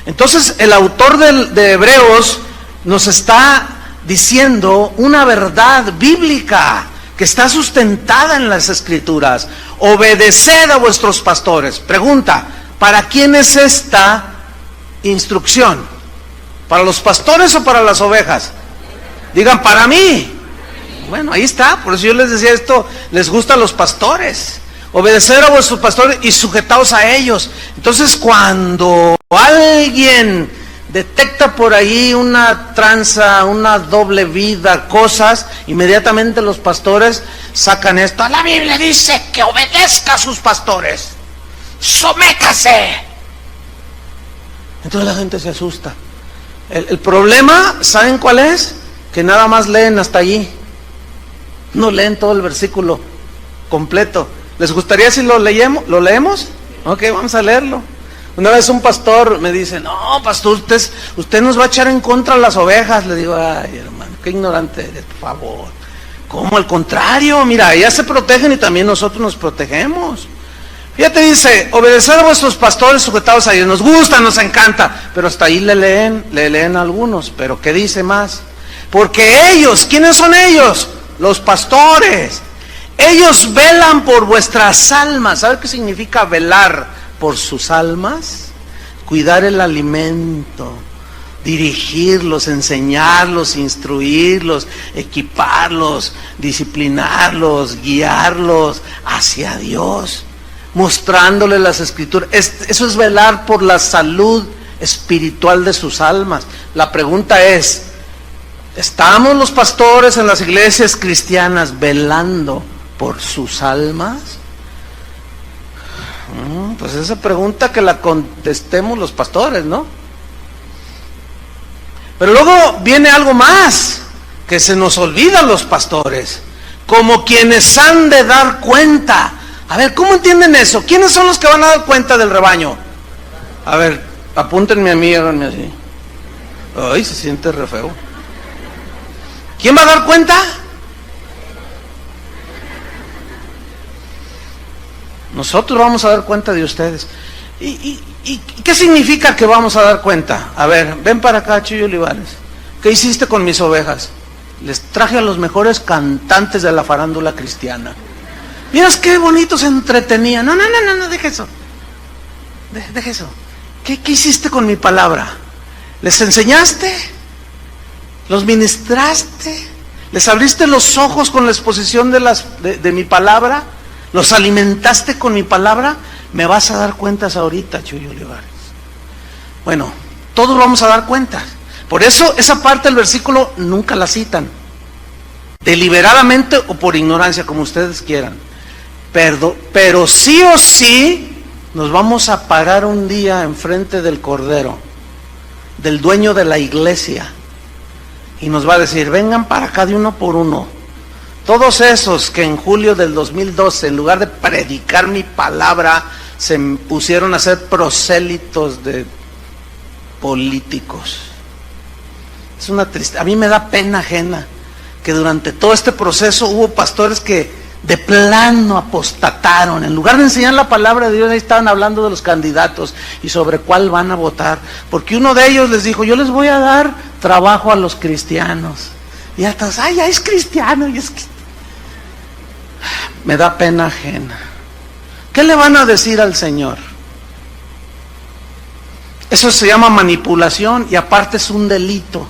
Entonces el autor de Hebreos nos está diciendo una verdad bíblica que está sustentada en las Escrituras. Obedeced a vuestros pastores. Pregunta, ¿para quién es esta instrucción? ¿Para los pastores o para las ovejas? Digan, para mí. Bueno, ahí está, por eso yo les decía esto, les gusta a los pastores. Obedecer a vuestros pastores y sujetaos a ellos. Entonces cuando alguien detecta por ahí una tranza, una doble vida, cosas, inmediatamente los pastores sacan esto. La Biblia dice que obedezca a sus pastores, sométase. Entonces la gente se asusta. El problema, ¿saben cuál es? Que nada más leen hasta allí, no leen todo el versículo completo. ¿Les gustaría si lo leemos? Ok, vamos a leerlo. Una vez un pastor me dice, no, pastor, usted nos va a echar en contra a las ovejas. Le digo, ay, hermano, qué ignorante eres, por favor. ¿Cómo? Al contrario, mira, ellas se protegen y también nosotros nos protegemos. Fíjate, dice, obedecer a vuestros pastores sujetados a ellos. Nos gusta, nos encanta, pero hasta ahí le leen algunos. Pero ¿qué dice más? Porque ellos, ¿quiénes son ellos? Los pastores. Ellos velan por vuestras almas. ¿Sabe qué significa velar por sus almas? Cuidar el alimento, dirigirlos, enseñarlos, instruirlos, equiparlos, disciplinarlos, guiarlos hacia Dios, mostrándoles las Escrituras. Eso es velar por la salud espiritual de sus almas. La pregunta es, ¿estamos los pastores en las iglesias cristianas velando por sus almas? Pues esa pregunta que la contestemos los pastores, ¿no? Pero luego viene algo más que se nos olvida a los pastores, como quienes han de dar cuenta. A ver, ¿cómo entienden eso? ¿Quiénes son los que van a dar cuenta del rebaño? A ver, apúntenme a mí, háganme así. Ay, se siente re feo. ¿Quién va a dar cuenta? Nosotros vamos a dar cuenta de ustedes. ¿Y qué significa que vamos a dar cuenta? A ver, ven para acá, Chuy Olivares. ¿Qué hiciste con mis ovejas? Les traje a los mejores cantantes de la farándula cristiana. Miras qué bonito se entretenían. No, deja eso. Deja eso. ¿Qué hiciste con mi palabra? ¿Les enseñaste? ¿Los ministraste? ¿Les abriste los ojos con la exposición de mi palabra? ¿Los alimentaste con mi palabra? Me vas a dar cuentas ahorita, Chuy Olivares. Bueno, todos vamos a dar cuentas. Por eso esa parte del versículo nunca la citan, deliberadamente o por ignorancia, como ustedes quieran. Pero sí o sí nos vamos a parar un día enfrente del Cordero, del dueño de la iglesia, y nos va a decir, vengan para acá de uno por uno. Todos esos que en julio del 2012, en lugar de predicar mi palabra, se pusieron a ser prosélitos de políticos. Es una tristeza. A mí me da pena ajena que durante todo este proceso hubo pastores que de plano apostataron. En lugar de enseñar la palabra de Dios, ahí estaban hablando de los candidatos y sobre cuál van a votar. Porque uno de ellos les dijo, yo les voy a dar trabajo a los cristianos. Y hasta, ay, ya es cristiano. Y es que... me da pena ajena. ¿Qué le van a decir al Señor? Eso se llama manipulación y aparte es un delito.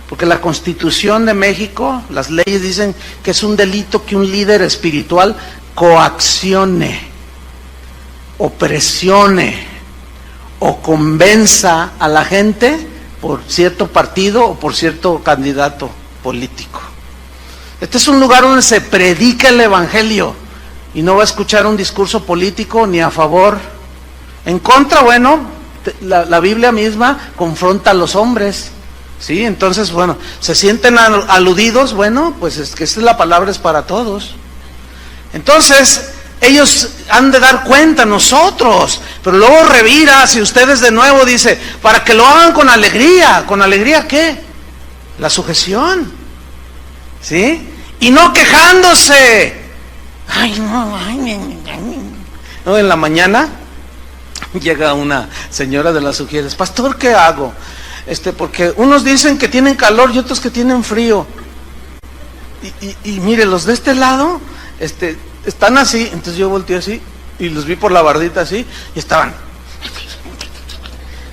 Porque la Constitución de México, las leyes dicen que es un delito que un líder espiritual coaccione, o presione, o convenza a la gente por cierto partido o por cierto candidato político. Este es un lugar donde se predica el evangelio y no va a escuchar un discurso político ni a favor. En contra, bueno, la Biblia misma confronta a los hombres. Sí, entonces, bueno, se sienten aludidos, bueno, pues es que esta es la palabra, es para todos. Entonces, ellos han de dar cuenta, nosotros, pero luego revira, si ustedes de nuevo dice, para que lo hagan con alegría. ¿Con alegría qué? La sujeción. ¿Sí? Y no quejándose. Ay, no, no, en la mañana llega una señora de las Ujieres: pastor, ¿qué hago? Porque unos dicen que tienen calor y otros que tienen frío. Y mire, los de este lado, están así. Entonces yo volteé así y los vi por la bardita así y estaban.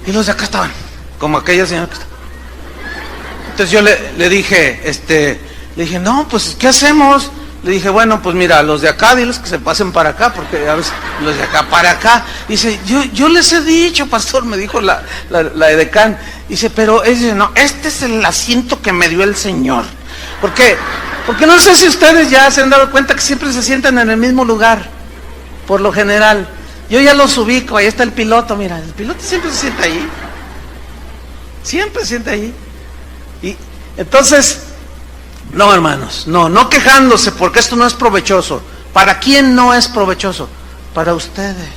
Y los de acá estaban como aquella señora que está. Entonces yo le dije, no, pues, ¿qué hacemos? Le dije, bueno, pues mira, los de acá, diles que se pasen para acá, porque a veces los de acá para acá. Dice, yo les he dicho, pastor, me dijo la edecán. Dice, pero no, este es el asiento que me dio el Señor. Porque no sé si ustedes ya se han dado cuenta que siempre se sientan en el mismo lugar, por lo general. Yo ya los ubico, ahí está el piloto, mira, el piloto siempre se sienta ahí. Siempre se sienta ahí. Y entonces, no, hermanos, no quejándose, porque esto no es provechoso. ¿Para quién no es provechoso? Para ustedes.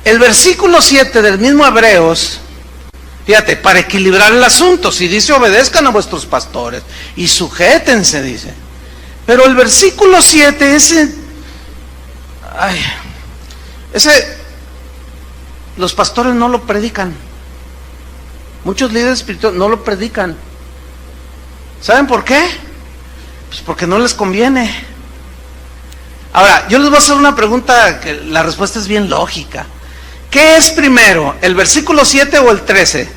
El versículo 7 del mismo Hebreos, fíjate, para equilibrar el asunto, si dice obedezcan a vuestros pastores y sujétense, dice. Pero el versículo 7, ese los pastores no lo predican. Muchos líderes espirituales no lo predican. ¿Saben por qué? Pues porque no les conviene. Ahora, yo les voy a hacer una pregunta que la respuesta es bien lógica. ¿Qué es primero, el versículo 7 o el 13?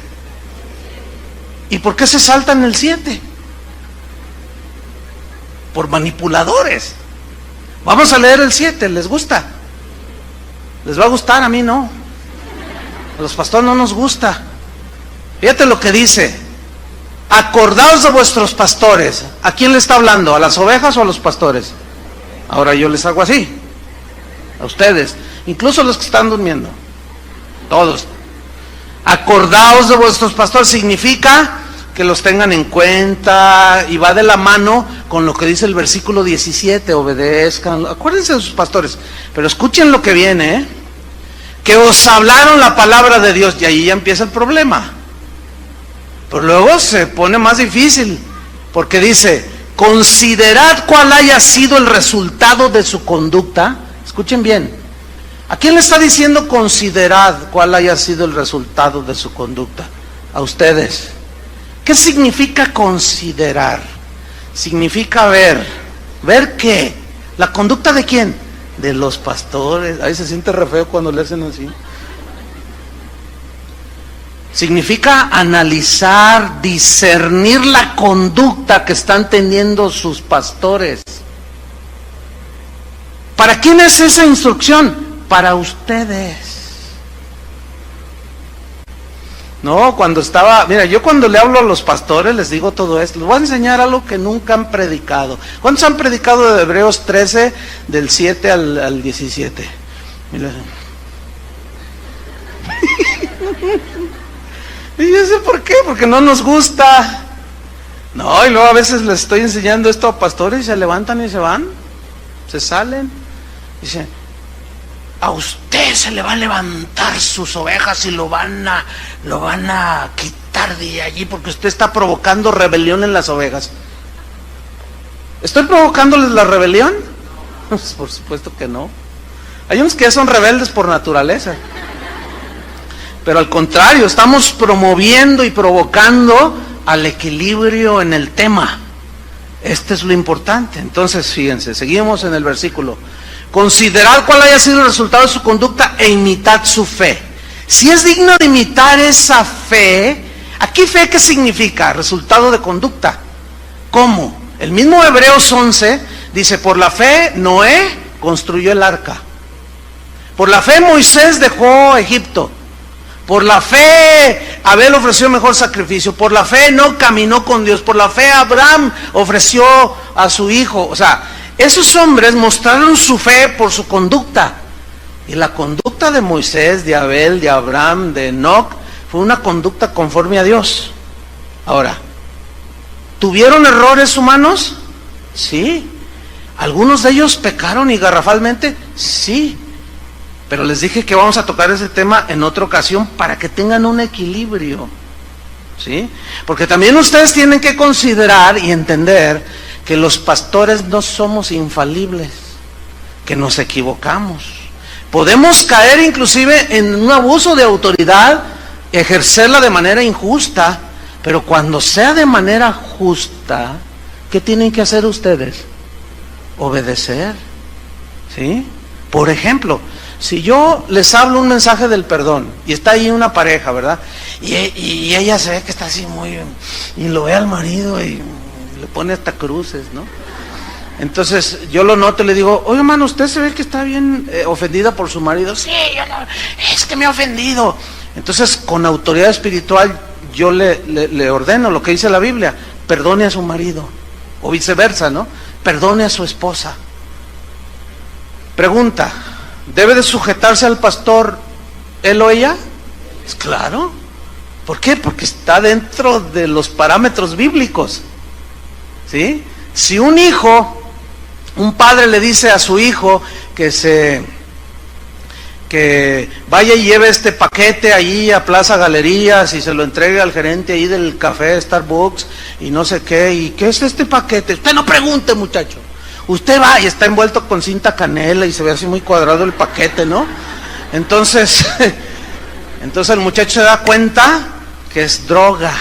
¿Y por qué se saltan el 7? Por manipuladores. Vamos a leer el 7, ¿les gusta? ¿Les va a gustar? A mí no. A los pastores no nos gusta. Fíjate lo que dice: acordaos de vuestros pastores. ¿A quién le está hablando? ¿A las ovejas o a los pastores? Ahora yo les hago así, a ustedes, incluso los que están durmiendo. Todos. Acordaos de vuestros pastores significa que los tengan en cuenta, y va de la mano con lo que dice el versículo 17, obedezcan, acuérdense de sus pastores, pero escuchen lo que viene, que os hablaron la palabra de Dios, y ahí ya empieza el problema. Pero luego se pone más difícil, porque dice, considerad cuál haya sido el resultado de su conducta. Escuchen bien. ¿A quién le está diciendo considerad cuál haya sido el resultado de su conducta? A ustedes. ¿Qué significa considerar? Significa ver. ¿Ver qué? ¿La conducta de quién? De los pastores. Ahí se siente re feo cuando le hacen así. Significa analizar, discernir la conducta que están teniendo sus pastores. ¿Para quién es esa instrucción? Para ustedes. No, mira, yo cuando le hablo a los pastores les digo todo esto. Les voy a enseñar algo que nunca han predicado. ¿Cuántos han predicado de Hebreos 13, del 7 al 17? Mira. Y yo sé por qué, porque no nos gusta. No, y luego a veces les estoy enseñando esto a pastores y se levantan y se van, se salen. Dicen, a usted se le va a levantar sus ovejas y lo van a quitar de allí porque usted está provocando rebelión en las ovejas. ¿Estoy provocándoles la rebelión? Pues por supuesto que no. Hay unos que ya son rebeldes por naturaleza. pero al contrario, estamos promoviendo y provocando al equilibrio en el tema. Este es lo importante. Entonces, fíjense, seguimos en el versículo. Considerad cuál haya sido el resultado de su conducta e imitad su fe. Si es digno de imitar esa fe, ¿aquí fe qué significa? Resultado de conducta. ¿Cómo? El mismo Hebreos 11 dice, por la fe Noé construyó el arca. Por la fe Moisés dejó Egipto. Por la fe Abel ofreció mejor sacrificio. Por la fe no caminó con Dios. Por la fe Abraham ofreció a su hijo. O sea, esos hombres mostraron su fe por su conducta. Y la conducta de Moisés, de Abel, de Abraham, de Enoc, fue una conducta conforme a Dios. Ahora, ¿tuvieron errores humanos? Sí. ¿Algunos de ellos pecaron y garrafalmente? Sí. Pero les dije que vamos a tocar ese tema en otra ocasión para que tengan un equilibrio. ¿Sí? Porque también ustedes tienen que considerar y entender que los pastores no somos infalibles, que nos equivocamos. Podemos caer inclusive en un abuso de autoridad, ejercerla de manera injusta, pero cuando sea de manera justa, ¿qué tienen que hacer ustedes? Obedecer. ¿Sí? Por ejemplo, si yo les hablo un mensaje del perdón, y está ahí una pareja, ¿verdad? Y ella se ve que está así muy... y lo ve al marido y le pone hasta cruces, ¿no? Entonces yo lo noto y le digo, oye hermano, usted se ve que está bien ofendida por su marido. Sí, es que me ha ofendido. Entonces con autoridad espiritual yo le ordeno lo que dice la Biblia, perdone a su marido, o viceversa, ¿no? Perdone a su esposa. Pregunta, ¿debe de sujetarse al pastor él o ella? Es claro. ¿Por qué? Porque está dentro de los parámetros bíblicos. ¿Sí? Si un padre le dice a su hijo que vaya y lleve este paquete allí a Plaza Galerías y se lo entregue al gerente ahí del café Starbucks y no sé qué, ¿y qué es este paquete? Usted no pregunte, muchacho. Usted va y está envuelto con cinta canela y se ve así muy cuadrado el paquete, ¿no? Entonces el muchacho se da cuenta que es droga.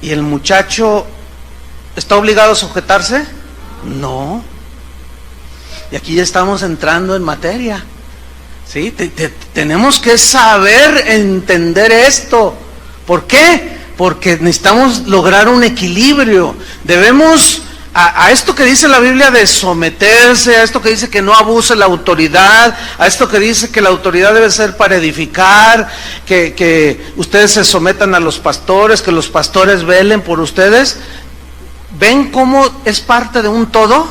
¿Y el muchacho está obligado a sujetarse? No. Y aquí ya estamos entrando en materia. ¿Sí? Tenemos que saber entender esto. ¿Por qué? Porque necesitamos lograr un equilibrio. Debemos... A esto que dice la Biblia de someterse, a esto que dice que no abuse la autoridad, a esto que dice que la autoridad debe ser para edificar, que ustedes se sometan a los pastores, que los pastores velen por ustedes. ¿Ven cómo es parte de un todo?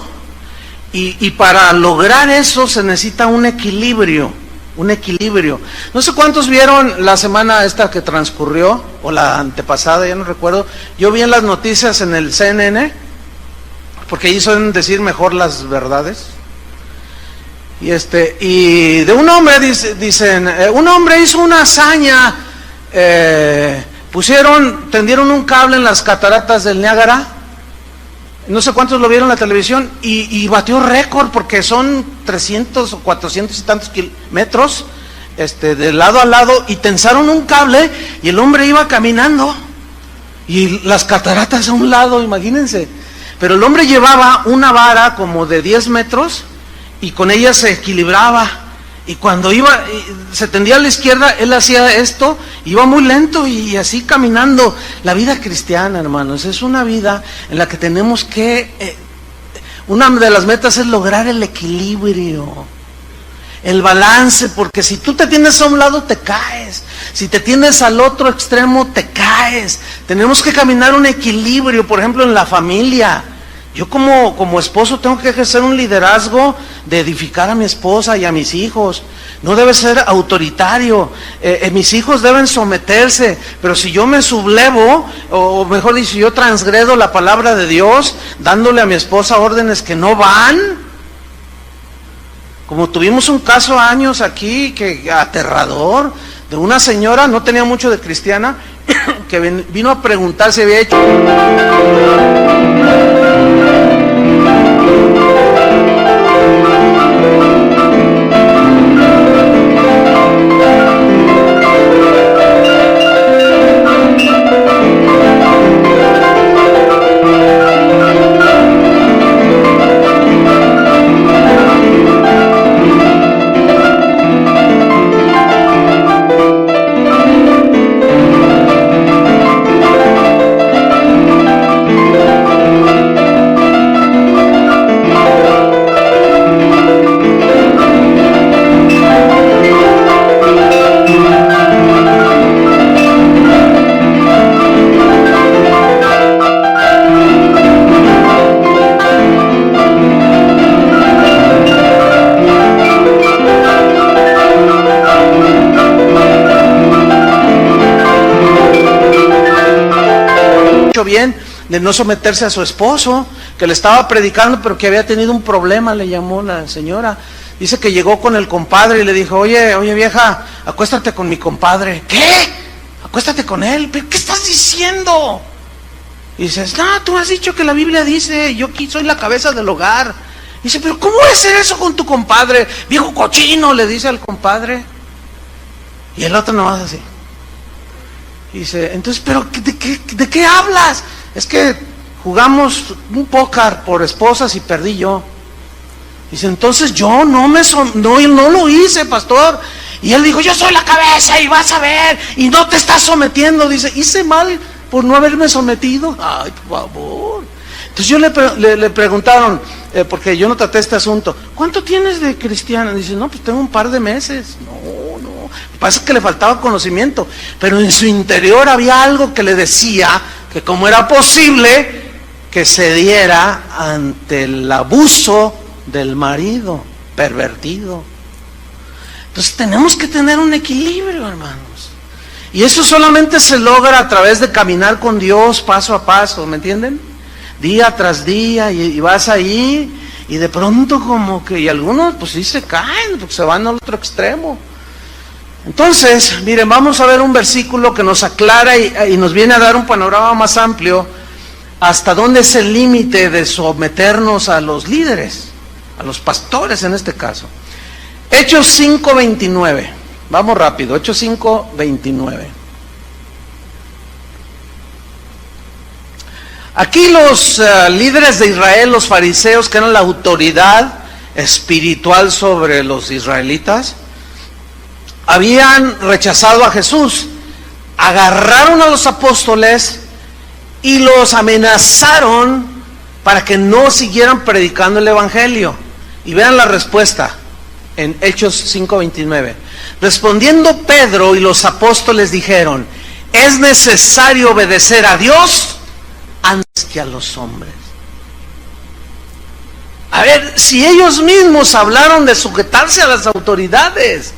Y para lograr eso se necesita un equilibrio. No sé cuántos vieron la semana esta que transcurrió, o la antepasada, ya no recuerdo. Yo vi en las noticias en el CNN, porque ahí suelen decir mejor las verdades. Y de un hombre dicen, un hombre hizo una hazaña, tendieron un cable en las cataratas del Niágara, no sé cuántos lo vieron en la televisión, y batió récord porque son 300 o 400 y tantos metros, de lado a lado, y tensaron un cable y el hombre iba caminando y las cataratas a un lado, imagínense. Pero el hombre llevaba una vara como de 10 metros y con ella se equilibraba. Y cuando se tendía a la izquierda, él hacía esto, iba muy lento y así caminando. La vida cristiana, hermanos, es una vida en la que tenemos que... una de las metas es lograr el equilibrio, el balance, porque si tú te tienes a un lado te caes, si te tienes al otro extremo te caes. Tenemos que caminar un equilibrio, por ejemplo en la familia. Yo como esposo tengo que ejercer un liderazgo de edificar a mi esposa y a mis hijos. No debe ser autoritario. Mis hijos deben someterse, pero si yo me sublevo, o mejor dicho, yo transgredo la palabra de Dios, dándole a mi esposa órdenes que no van. Como tuvimos un caso años aquí, que aterrador, de una señora, no tenía mucho de cristiana, que vino a preguntar si había hecho... de no someterse a su esposo, que le estaba predicando, pero que había tenido un problema, le llamó la señora. Dice que llegó con el compadre y le dijo, oye vieja, acuéstate con mi compadre. ¿Qué? Acuéstate con él. ¿Pero qué estás diciendo? Y dices, no, tú has dicho que la Biblia dice, yo aquí soy la cabeza del hogar. Y dice, pero ¿cómo voy a hacer eso con tu compadre? Viejo cochino, le dice al compadre. Y el otro nomás así. Y dice, entonces, ¿pero de qué hablas? Es que jugamos un póker por esposas y perdí yo. Dice, entonces yo no lo hice, pastor. Y él dijo, yo soy la cabeza y vas a ver, y no te estás sometiendo. Dice, hice mal por no haberme sometido. Ay, por favor. Entonces le preguntaron, porque yo no traté este asunto, ¿cuánto tienes de cristiana? Dice, no, pues tengo un par de meses. No. Pasa que le faltaba conocimiento, pero en su interior había algo que le decía que cómo era posible que se diera ante el abuso del marido pervertido. Entonces tenemos que tener un equilibrio, hermanos, y eso solamente se logra a través de caminar con Dios paso a paso, ¿me entienden? Día tras día, y vas ahí, y de pronto como que, y algunos pues sí se caen, porque se van al otro extremo. Entonces, miren, vamos a ver un versículo que nos aclara y nos viene a dar un panorama más amplio hasta dónde es el límite de someternos a los líderes, a los pastores en este caso. Hechos 5:29, vamos rápido, Hechos 5:29. Aquí los líderes de Israel, los fariseos, que eran la autoridad espiritual sobre los israelitas, habían rechazado a Jesús, agarraron a los apóstoles y los amenazaron para que no siguieran predicando el evangelio. Y vean la respuesta en Hechos 5:29. Respondiendo Pedro y los apóstoles dijeron, es necesario obedecer a Dios antes que a los hombres. A ver, si ellos mismos hablaron de sujetarse a las autoridades,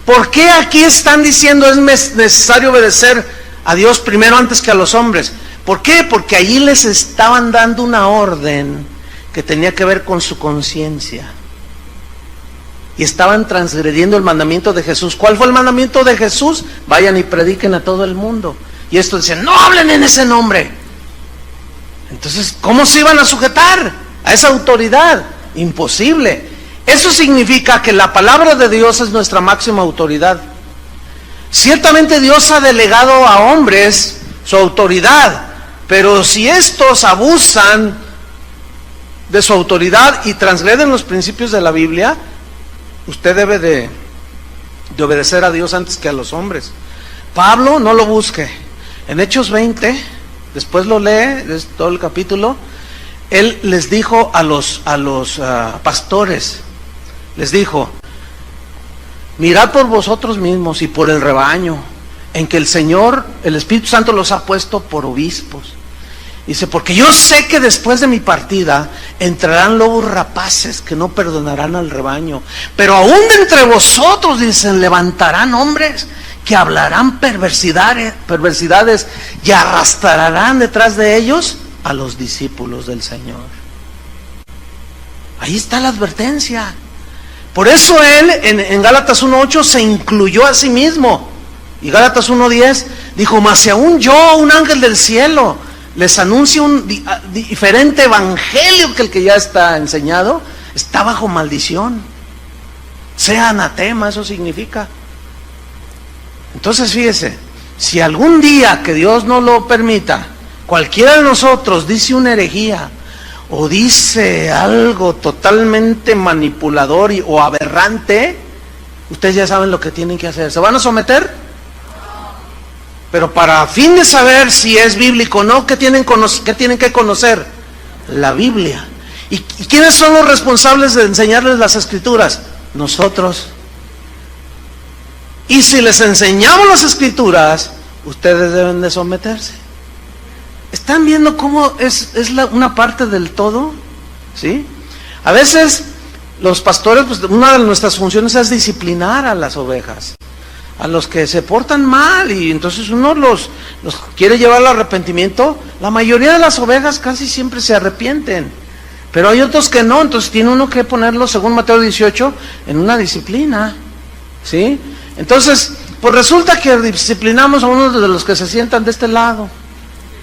¿por qué aquí están diciendo es necesario obedecer a Dios primero antes que a los hombres? ¿Por qué? Porque allí les estaban dando una orden que tenía que ver con su conciencia. Y estaban transgrediendo el mandamiento de Jesús. ¿Cuál fue el mandamiento de Jesús? Vayan y prediquen a todo el mundo. Y estos decían, no hablen en ese nombre. Entonces, ¿cómo se iban a sujetar a esa autoridad? Imposible. Eso significa que la palabra de Dios es nuestra máxima autoridad. Ciertamente Dios ha delegado a hombres su autoridad, pero si estos abusan de su autoridad y transgreden los principios de la Biblia, usted debe de obedecer a Dios antes que a los hombres. Pablo, no lo busque. En Hechos 20, después lo lee, es todo el capítulo, él les dijo a los pastores, les dijo, mirad por vosotros mismos y por el rebaño, en que el Señor, el Espíritu Santo los ha puesto por obispos. Dice, porque yo sé que después de mi partida entrarán lobos rapaces que no perdonarán al rebaño, pero aún de entre vosotros, dicen, levantarán hombres que hablarán perversidades y arrastrarán detrás de ellos a los discípulos del Señor. Ahí está la advertencia. Por eso él en Gálatas 1:8 se incluyó a sí mismo. Y Gálatas 1:10 dijo, mas si aún yo, un ángel del cielo, les anuncio un diferente evangelio que el que ya está enseñado, está bajo maldición. Sea anatema, eso significa. Entonces fíjese, si algún día, que Dios no lo permita, cualquiera de nosotros dice una herejía o dice algo totalmente manipulador o aberrante, ustedes ya saben lo que tienen que hacer. ¿Se van a someter? Pero para fin de saber si es bíblico o no, ¿qué tienen que conocer? La Biblia. ¿Y quiénes son los responsables de enseñarles las Escrituras? Nosotros. Y si les enseñamos las Escrituras, ustedes deben de someterse. ¿Están viendo cómo es una parte del todo? ¿Sí? A veces los pastores, pues una de nuestras funciones es disciplinar a las ovejas. a los que se portan mal, y entonces uno los quiere llevar al arrepentimiento. La mayoría de las ovejas casi siempre se arrepienten, pero hay otros que no, entonces tiene uno que ponerlo, según Mateo 18, en una disciplina, ¿sí? Entonces, pues resulta que disciplinamos a uno de los que se sientan de este lado,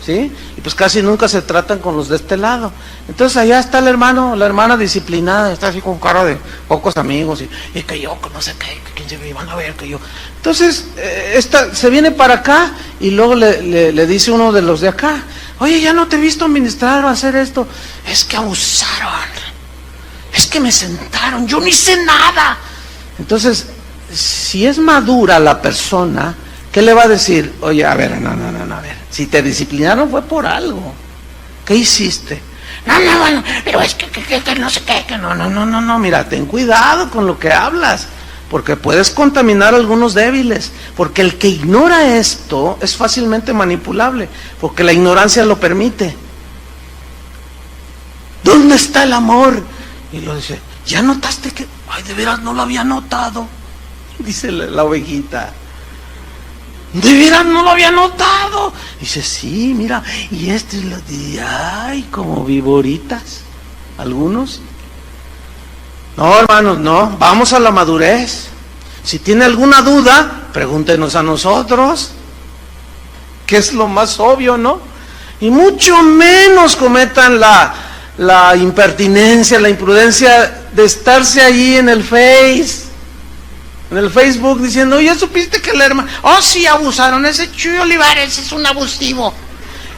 ¿sí? Y pues casi nunca se tratan con los de este lado. Entonces allá está el hermano, la hermana disciplinada, está así con cara de pocos amigos, y que yo, que no sé qué, que quién se me van a ver, que yo. Entonces, esta se viene para acá, y luego le dice uno de los de acá: oye, ya no te he visto ministrar o hacer esto. Es que abusaron, es que me sentaron, yo no hice nada. Entonces, si es madura la persona, ¿qué le va a decir? Oye, a ver, no, a ver, si te disciplinaron fue por algo. ¿Qué hiciste? No, bueno, pero es que no sé qué, que no, mira, ten cuidado con lo que hablas, porque puedes contaminar a algunos débiles, porque el que ignora esto es fácilmente manipulable, porque la ignorancia lo permite. ¿Dónde está el amor? Y lo dice: ¿ya notaste que? Ay, de veras no lo había notado, dice la ovejita. ¿De veras no lo había notado? Dice: sí, mira, y este es lo de, ay, como viboritas, algunos. No, hermanos, no, vamos a la madurez. Si tiene alguna duda, pregúntenos a nosotros, que es lo más obvio, ¿no? Y mucho menos cometan la impertinencia, la imprudencia de estarse allí en el Facebook diciendo: ¿ya supiste que el hermano? Oh, sí, abusaron, ese Chuy Olivares es un abusivo.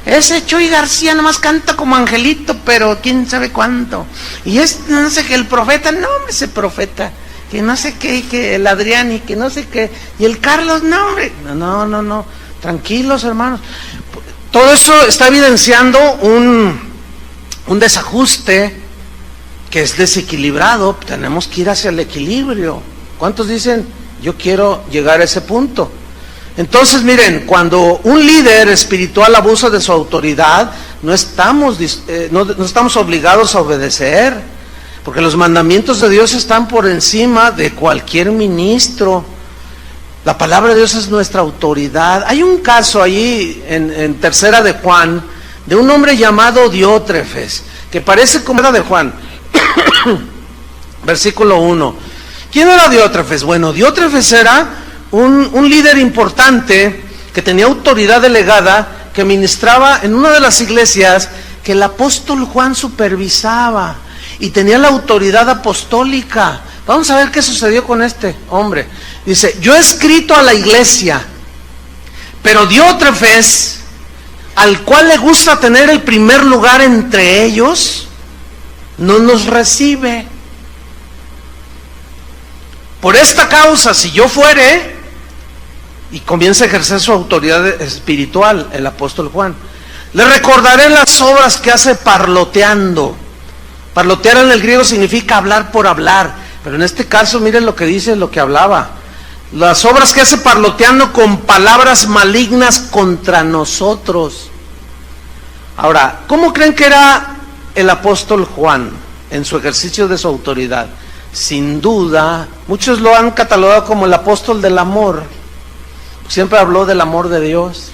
Ese Chuy García nomás canta como angelito, pero quién sabe cuánto. Y no sé qué, el profeta, no, hombre, ese profeta, que no sé qué, que el Adrián y que no sé qué, y el Carlos, no, hombre, no, tranquilos, hermanos. Todo eso está evidenciando un desajuste que es desequilibrado. Tenemos que ir hacia el equilibrio. ¿Cuántos dicen: yo quiero llegar a ese punto? Entonces, miren, cuando un líder espiritual abusa de su autoridad, no estamos obligados a obedecer, porque los mandamientos de Dios están por encima de cualquier ministro. La palabra de Dios es nuestra autoridad. Hay un caso allí en Tercera de Juan, de un hombre llamado Diótrefes, que parece como era de Juan. Versículo 1. ¿Quién era Diótrefes? Bueno, Diótrefes era un líder importante que tenía autoridad delegada, que ministraba en una de las iglesias que el apóstol Juan supervisaba, y tenía la autoridad apostólica. Vamos a ver qué sucedió con este hombre. Dice: yo he escrito a la iglesia, pero Diótrefes, al cual le gusta tener el primer lugar entre ellos, no nos recibe. Por esta causa, si yo fuere, y comienza a ejercer su autoridad espiritual, el apóstol Juan, le recordaré las obras que hace parloteando. Parlotear en el griego significa hablar por hablar, pero en este caso miren lo que dice, lo que hablaba. Las obras que hace parloteando con palabras malignas contra nosotros. Ahora, ¿cómo creen que era el apóstol Juan en su ejercicio de su autoridad? Sin duda, muchos lo han catalogado como el apóstol del amor. Siempre habló del amor de Dios,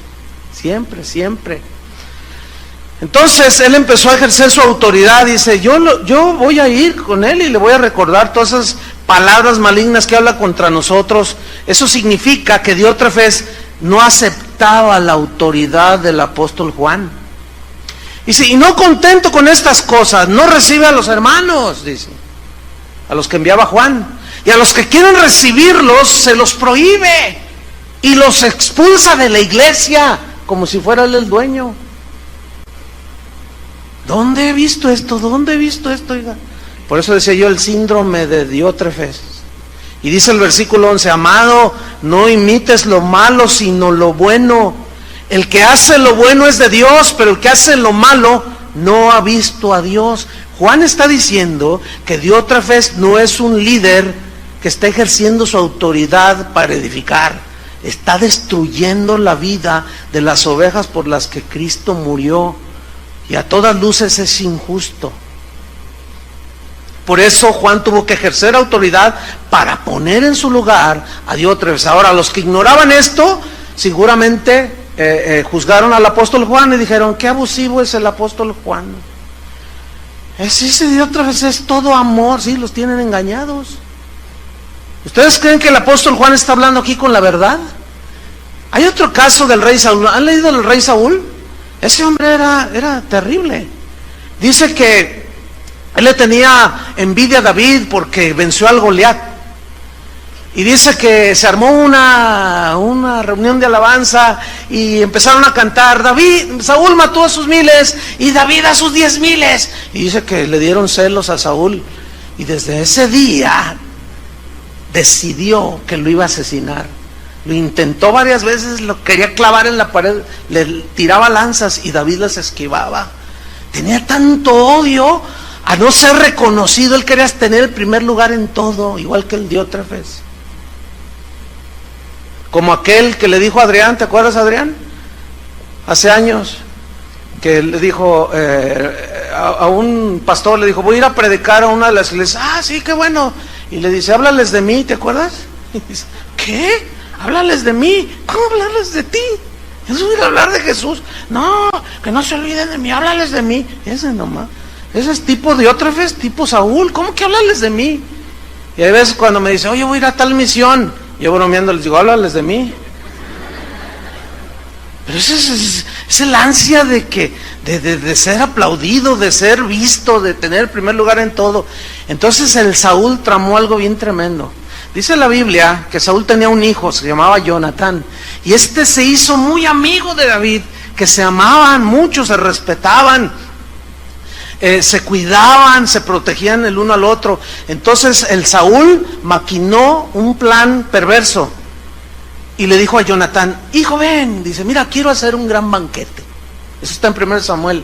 siempre. Entonces él empezó a ejercer su autoridad. Dice: yo voy a ir con él y le voy a recordar todas esas palabras malignas que habla contra nosotros. Eso significa que Diótrefes no aceptaba la autoridad del apóstol Juan. Dice: y no contento con estas cosas, no recibe a los hermanos, dice, a los que enviaba Juan, y a los que quieren recibirlos se los prohíbe y los expulsa de la iglesia como si fuera él el dueño. ¿Dónde he visto esto? Oiga? Por eso decía yo, el síndrome de Diótrefes. Y dice el versículo 11: amado, no imites lo malo, sino lo bueno. El que hace lo bueno es de Dios, pero el que hace lo malo no ha visto a Dios. Juan está diciendo que Diótrefes no es un líder que está ejerciendo su autoridad para edificar. Está destruyendo la vida de las ovejas por las que Cristo murió, y a todas luces es injusto. Por eso Juan tuvo que ejercer autoridad para poner en su lugar a Diótrefes. Ahora, los que ignoraban esto, seguramente juzgaron al apóstol Juan y dijeron, qué abusivo es el apóstol Juan. Ese Diótrefes es todo amor, sí, los tienen engañados. ¿Ustedes creen que el apóstol Juan está hablando aquí con la verdad? Hay otro caso del rey Saúl. ¿Han leído del rey Saúl? Ese hombre era terrible. Dice que él le tenía envidia a David porque venció al Goliat. Y dice que se armó una reunión de alabanza y empezaron a cantar, Saúl mató a sus 1000 y David a sus 10,000. Y dice que le dieron celos a Saúl. Y desde ese día decidió que lo iba a asesinar. Lo intentó varias veces, lo quería clavar en la pared, le tiraba lanzas y David las esquivaba. Tenía tanto odio a no ser reconocido. Él quería tener el primer lugar en todo, igual que el Diótrefes. Como aquel que le dijo a Adrián, ¿te acuerdas, Adrián? Hace años, que le dijo a un pastor, le dijo, voy a ir a predicar a una de las iglesias. Ah, sí, qué bueno. Y le dice, háblales de mí, ¿te acuerdas? Y dice, ¿qué? Háblales de mí. ¿Cómo hablarles de ti? Eso es hablar de Jesús. No, que no se olviden de mí, háblales de mí. Ese nomás. Ese es tipo Diótrefes, tipo Saúl. ¿Cómo que háblales de mí? Y hay veces cuando me dice, oye, voy a ir a tal misión, yo bromeando les digo, háblales de mí. Pero es el ansia de ser aplaudido, de ser visto, de tener el primer lugar en todo. Entonces el Saúl tramó algo bien tremendo. Dice la Biblia que Saúl tenía un hijo, se llamaba Jonatán, y este se hizo muy amigo de David, que se amaban mucho, se respetaban, se cuidaban, se protegían el uno al otro. Entonces el Saúl maquinó un plan perverso y le dijo a Jonatán, hijo, ven, dice, mira, quiero hacer un gran banquete. Eso está en 1 Samuel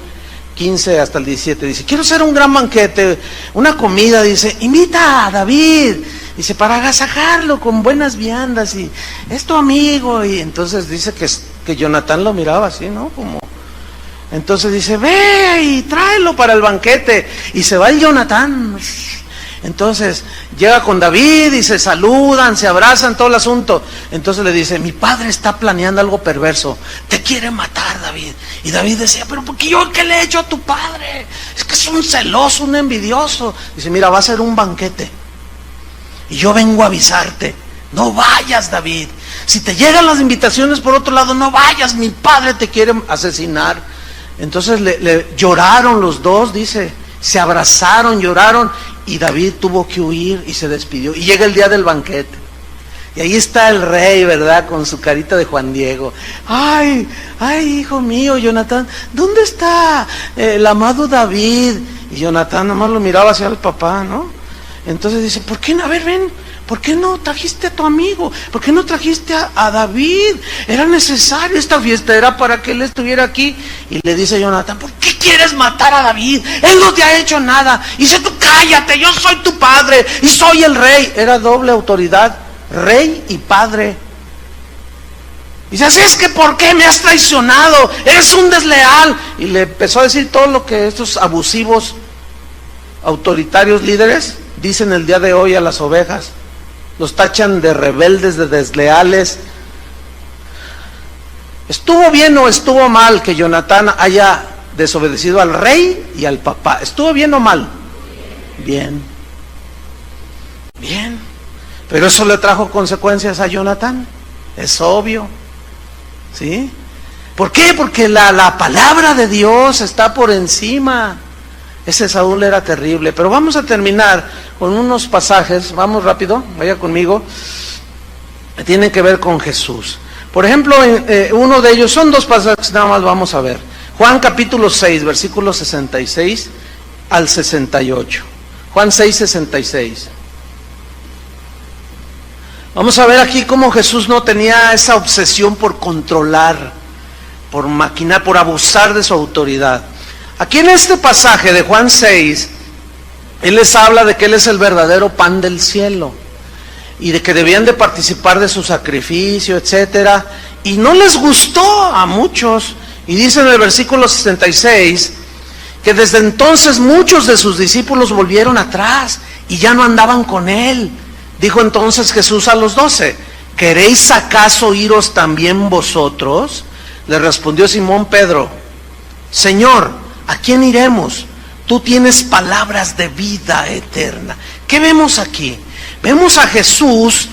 15 hasta el 17, dice, quiero hacer un gran banquete, una comida, dice, invita a David, dice, para agasajarlo con buenas viandas, y es tu amigo. Y entonces dice que Jonatán lo miraba así, ¿no? Como, entonces dice, ve y tráelo para el banquete, y se va el Jonatán. Entonces llega con David y se saludan, se abrazan, todo el asunto. Entonces le dice, mi padre está planeando algo perverso, te quiere matar, David. Y David decía, pero ¿por qué yo qué le he hecho a tu padre? Es que es un celoso, un envidioso. Dice, mira, va a ser un banquete y yo vengo a avisarte, no vayas, David. Si te llegan las invitaciones por otro lado, no vayas, mi padre te quiere asesinar. Entonces le lloraron los dos, dice, se abrazaron, lloraron, y David tuvo que huir y se despidió. Y llega el día del banquete, y ahí está el rey, ¿verdad? Con su carita de Juan Diego. Ay, hijo mío, Jonatán, ¿dónde está el amado David? Y Jonatán nomás lo miraba hacia el papá, ¿no? Entonces dice, ¿por qué no? A ver, ven, ¿por qué no trajiste a tu amigo? ¿Por qué no trajiste a David? Era necesario, esta fiesta era para que él estuviera aquí. Y le dice Jonatán, ¿por qué quieres matar a David? Él no te ha hecho nada. Y dice, tú cállate, yo soy tu padre y soy el rey. Era doble autoridad, rey y padre. Y dice, así es que ¿por qué me has traicionado? Eres un desleal. Y le empezó a decir todo lo que estos abusivos, autoritarios líderes dicen el día de hoy a las ovejas. Los tachan de rebeldes, de desleales. ¿Estuvo bien o estuvo mal que Jonatán haya desobedecido al rey y al papá? ¿Estuvo bien o mal? Bien. Bien. Pero eso le trajo consecuencias a Jonatán. Es obvio. ¿Sí? ¿Por qué? Porque la palabra de Dios está por encima. Ese Saúl era terrible. Pero vamos a terminar con unos pasajes, vamos rápido, vaya conmigo, que tienen que ver con Jesús. Por ejemplo, uno de ellos, son dos pasajes, nada más vamos a ver. Juan capítulo 6, versículos 66 al 68. Juan 6, 66. Vamos a ver aquí cómo Jesús no tenía esa obsesión por controlar, por maquinar, por abusar de su autoridad. Aquí en este pasaje de Juan 6, Él les habla de que Él es el verdadero pan del cielo y de que debían de participar de su sacrificio, etcétera. Y no les gustó a muchos. Y dice en el versículo 66 que desde entonces muchos de sus discípulos volvieron atrás y ya no andaban con él. Dijo entonces Jesús a los 12: ¿queréis acaso iros también vosotros? Le respondió Simón Pedro: Señor, ¿a quién iremos? Tú tienes palabras de vida eterna. ¿Qué vemos aquí? Vemos a Jesús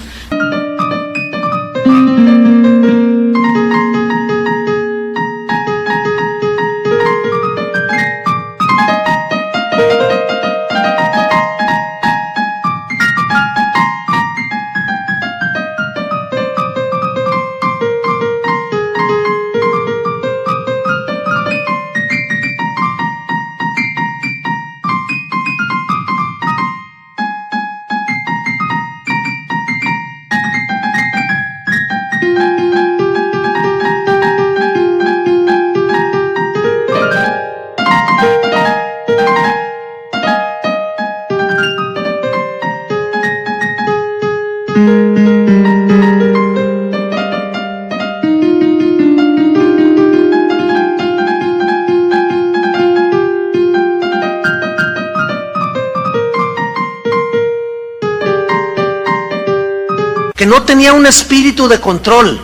que no tenía un espíritu de control.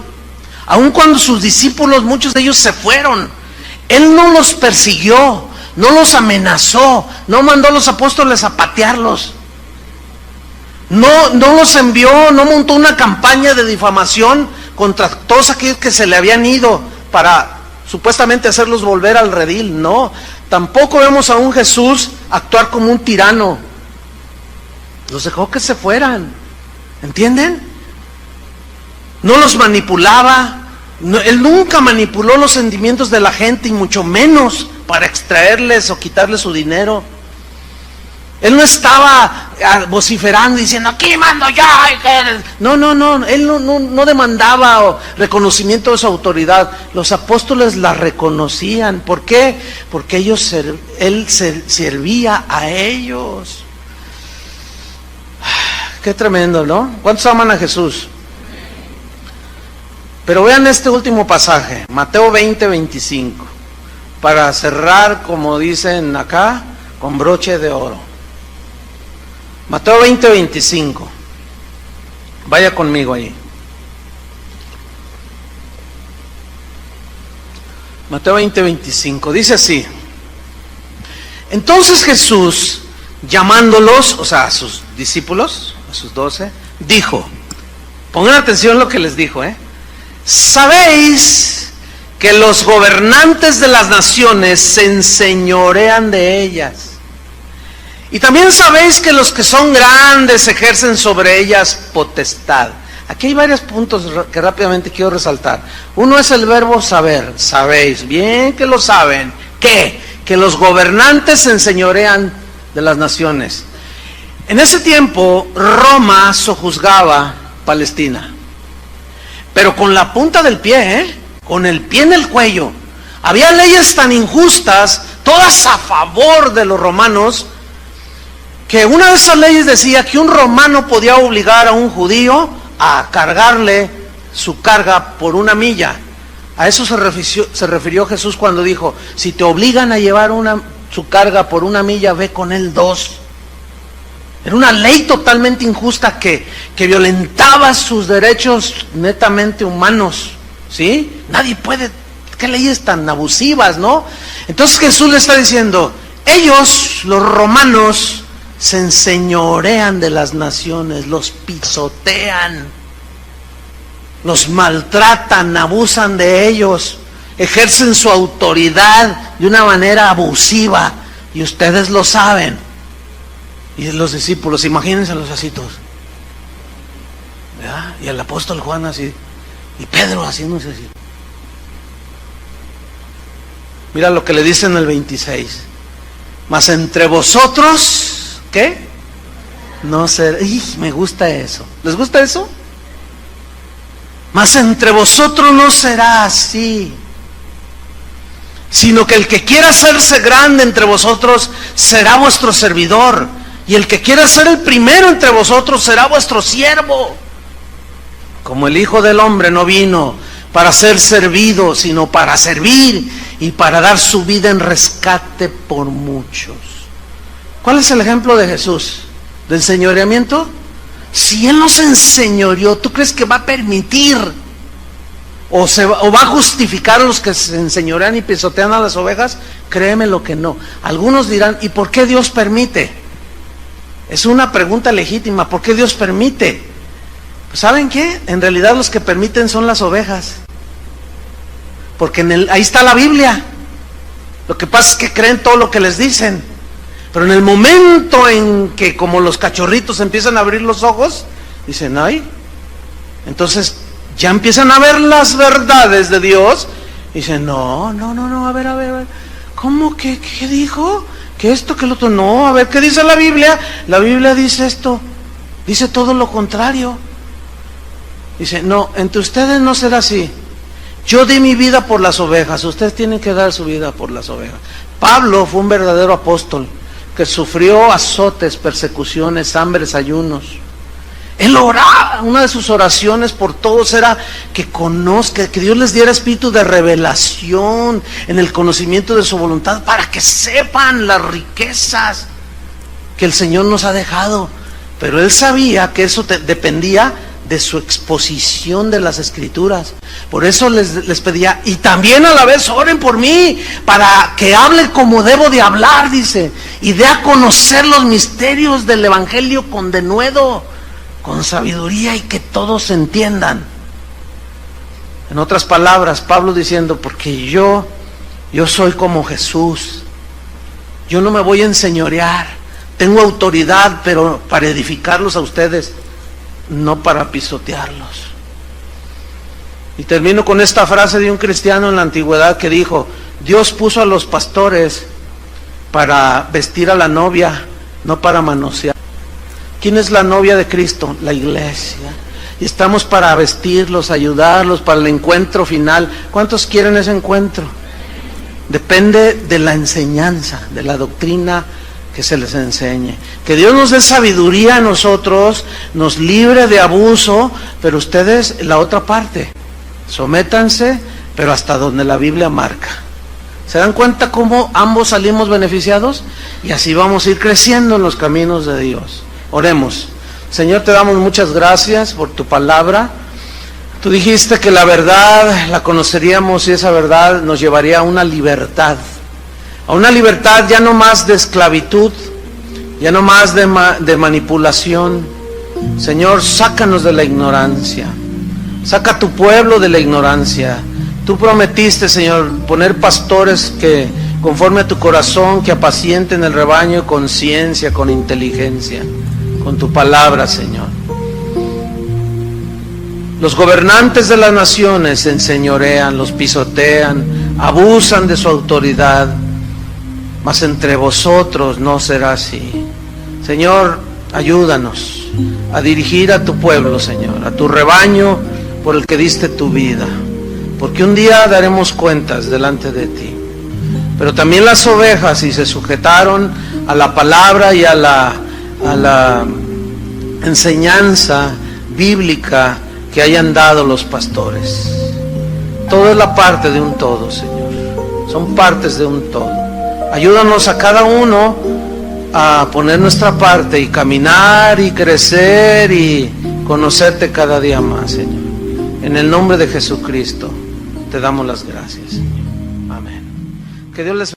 Aun cuando sus discípulos, muchos de ellos se fueron, él no los persiguió, no los amenazó, no mandó a los apóstoles a patearlos, no los envió, no montó una campaña de difamación contra todos aquellos que se le habían ido para supuestamente hacerlos volver al redil. No, tampoco vemos a un Jesús actuar como un tirano. Los dejó que se fueran, ¿entienden? No los manipulaba. No, él nunca manipuló los sentimientos de la gente, y mucho menos para extraerles o quitarles su dinero. Él no estaba vociferando diciendo: aquí mando yo. No, él no demandaba reconocimiento de su autoridad. Los apóstoles la reconocían. ¿Por qué? Porque él servía a ellos. Qué tremendo, ¿no? ¿Cuántos aman a Jesús? Pero vean este último pasaje, Mateo 20:25, para cerrar, como dicen acá, con broche de oro. Mateo 20:25. Vaya conmigo ahí. Mateo 20:25. Dice así: entonces Jesús, llamándolos, o sea, a sus discípulos, a sus 12, dijo, pongan atención lo que les dijo, ¿sabéis que los gobernantes de las naciones se enseñorean de ellas? Y también sabéis que los que son grandes ejercen sobre ellas potestad. Aquí hay varios puntos que rápidamente quiero resaltar. Uno es el verbo saber. Sabéis, bien que lo saben. ¿Qué? Que los gobernantes se enseñorean de las naciones. En ese tiempo, Roma sojuzgaba Palestina. Pero con la punta del pie, con el pie en el cuello. Había leyes tan injustas, todas a favor de los romanos, que una de esas leyes decía que un romano podía obligar a un judío a cargarle su carga por 1 milla. A eso se refirió Jesús cuando dijo: si te obligan a llevar su carga por 1 milla, ve con él 2. Era una ley totalmente injusta que violentaba sus derechos netamente humanos, ¿sí? Nadie puede, qué leyes tan abusivas, ¿no? Entonces Jesús le está diciendo: ellos, los romanos, se enseñorean de las naciones, los pisotean, los maltratan, abusan de ellos, ejercen su autoridad de una manera abusiva, y ustedes lo saben. Y los discípulos, imagínenselos así todos, ¿verdad? Y el apóstol Juan así, y Pedro haciéndose así. Mira lo que le dice en el 26: mas entre vosotros, ¿qué? No será. Me gusta eso. ¿Les gusta eso? Mas entre vosotros no será así, sino que el que quiera hacerse grande entre vosotros será vuestro servidor, y el que quiera ser el primero entre vosotros será vuestro siervo. Como el Hijo del Hombre no vino para ser servido, sino para servir y para dar su vida en rescate por muchos. ¿Cuál es el ejemplo de Jesús? ¿De enseñoreamiento? Si Él nos enseñoreó, ¿tú crees que va a permitir o va a justificar a los que se enseñorean y pisotean a las ovejas? Créeme lo que no. Algunos dirán, ¿y por qué Dios permite? Es una pregunta legítima. ¿Por qué Dios permite? Pues ¿saben qué? En realidad los que permiten son las ovejas. Porque ahí está la Biblia. Lo que pasa es que creen todo lo que les dicen. Pero en el momento en que, como los cachorritos, empiezan a abrir los ojos, dicen, ay, entonces ya empiezan a ver las verdades de Dios. Y dicen, no, a ver. ¿Cómo? ¿Qué dijo? ¿Que esto, que lo otro? No, a ver, ¿qué dice la Biblia? La Biblia dice esto, dice todo lo contrario. Dice, no, entre ustedes no será así. Yo di mi vida por las ovejas, ustedes tienen que dar su vida por las ovejas. Pablo fue un verdadero apóstol que sufrió azotes, persecuciones, hambres, ayunos. Él oraba, una de sus oraciones por todos era que conozca, que Dios les diera espíritu de revelación en el conocimiento de su voluntad, para que sepan las riquezas que el Señor nos ha dejado. Pero él sabía que eso dependía de su exposición de las Escrituras. Por eso les pedía, y también a la vez oren por mí, para que hable como debo de hablar, dice, y dé a conocer los misterios del Evangelio con denuedo, con sabiduría, y que todos entiendan. En otras palabras, Pablo diciendo, porque yo soy como Jesús, yo no me voy a enseñorear, tengo autoridad, pero para edificarlos a ustedes, no para pisotearlos. Y termino con esta frase de un cristiano en la antigüedad que dijo, Dios puso a los pastores para vestir a la novia, no para manosear. ¿Quién es la novia de Cristo? La iglesia. Y estamos para vestirlos, ayudarlos para el encuentro final. ¿Cuántos quieren ese encuentro? Depende de la enseñanza, de la doctrina que se les enseñe. Que Dios nos dé sabiduría a nosotros, nos libre de abuso, pero ustedes, la otra parte, sométanse, pero hasta donde la Biblia marca. ¿Se dan cuenta cómo ambos salimos beneficiados? Y así vamos a ir creciendo en los caminos de Dios. Oremos. Señor, te damos muchas gracias por tu palabra. Tú dijiste que la verdad la conoceríamos y esa verdad nos llevaría a una libertad ya no más de esclavitud, ya no más de manipulación. Señor, sácanos de la ignorancia, saca a tu pueblo de la ignorancia. Tú prometiste, Señor, poner pastores que conforme a tu corazón, que apacienten el rebaño con ciencia, con inteligencia, con tu palabra, Señor. Los gobernantes de las naciones se enseñorean, los pisotean, abusan de su autoridad, mas entre vosotros no será así. Señor, ayúdanos a dirigir a tu pueblo, Señor, a tu rebaño por el que diste tu vida, porque un día daremos cuentas delante de ti. Pero también las ovejas, si se sujetaron a la palabra y a la enseñanza bíblica que hayan dado los pastores. Todo es la parte de un todo, Señor. Son partes de un todo. Ayúdanos a cada uno a poner nuestra parte y caminar y crecer y conocerte cada día más, Señor. En el nombre de Jesucristo te damos las gracias. Amén. Que Dios les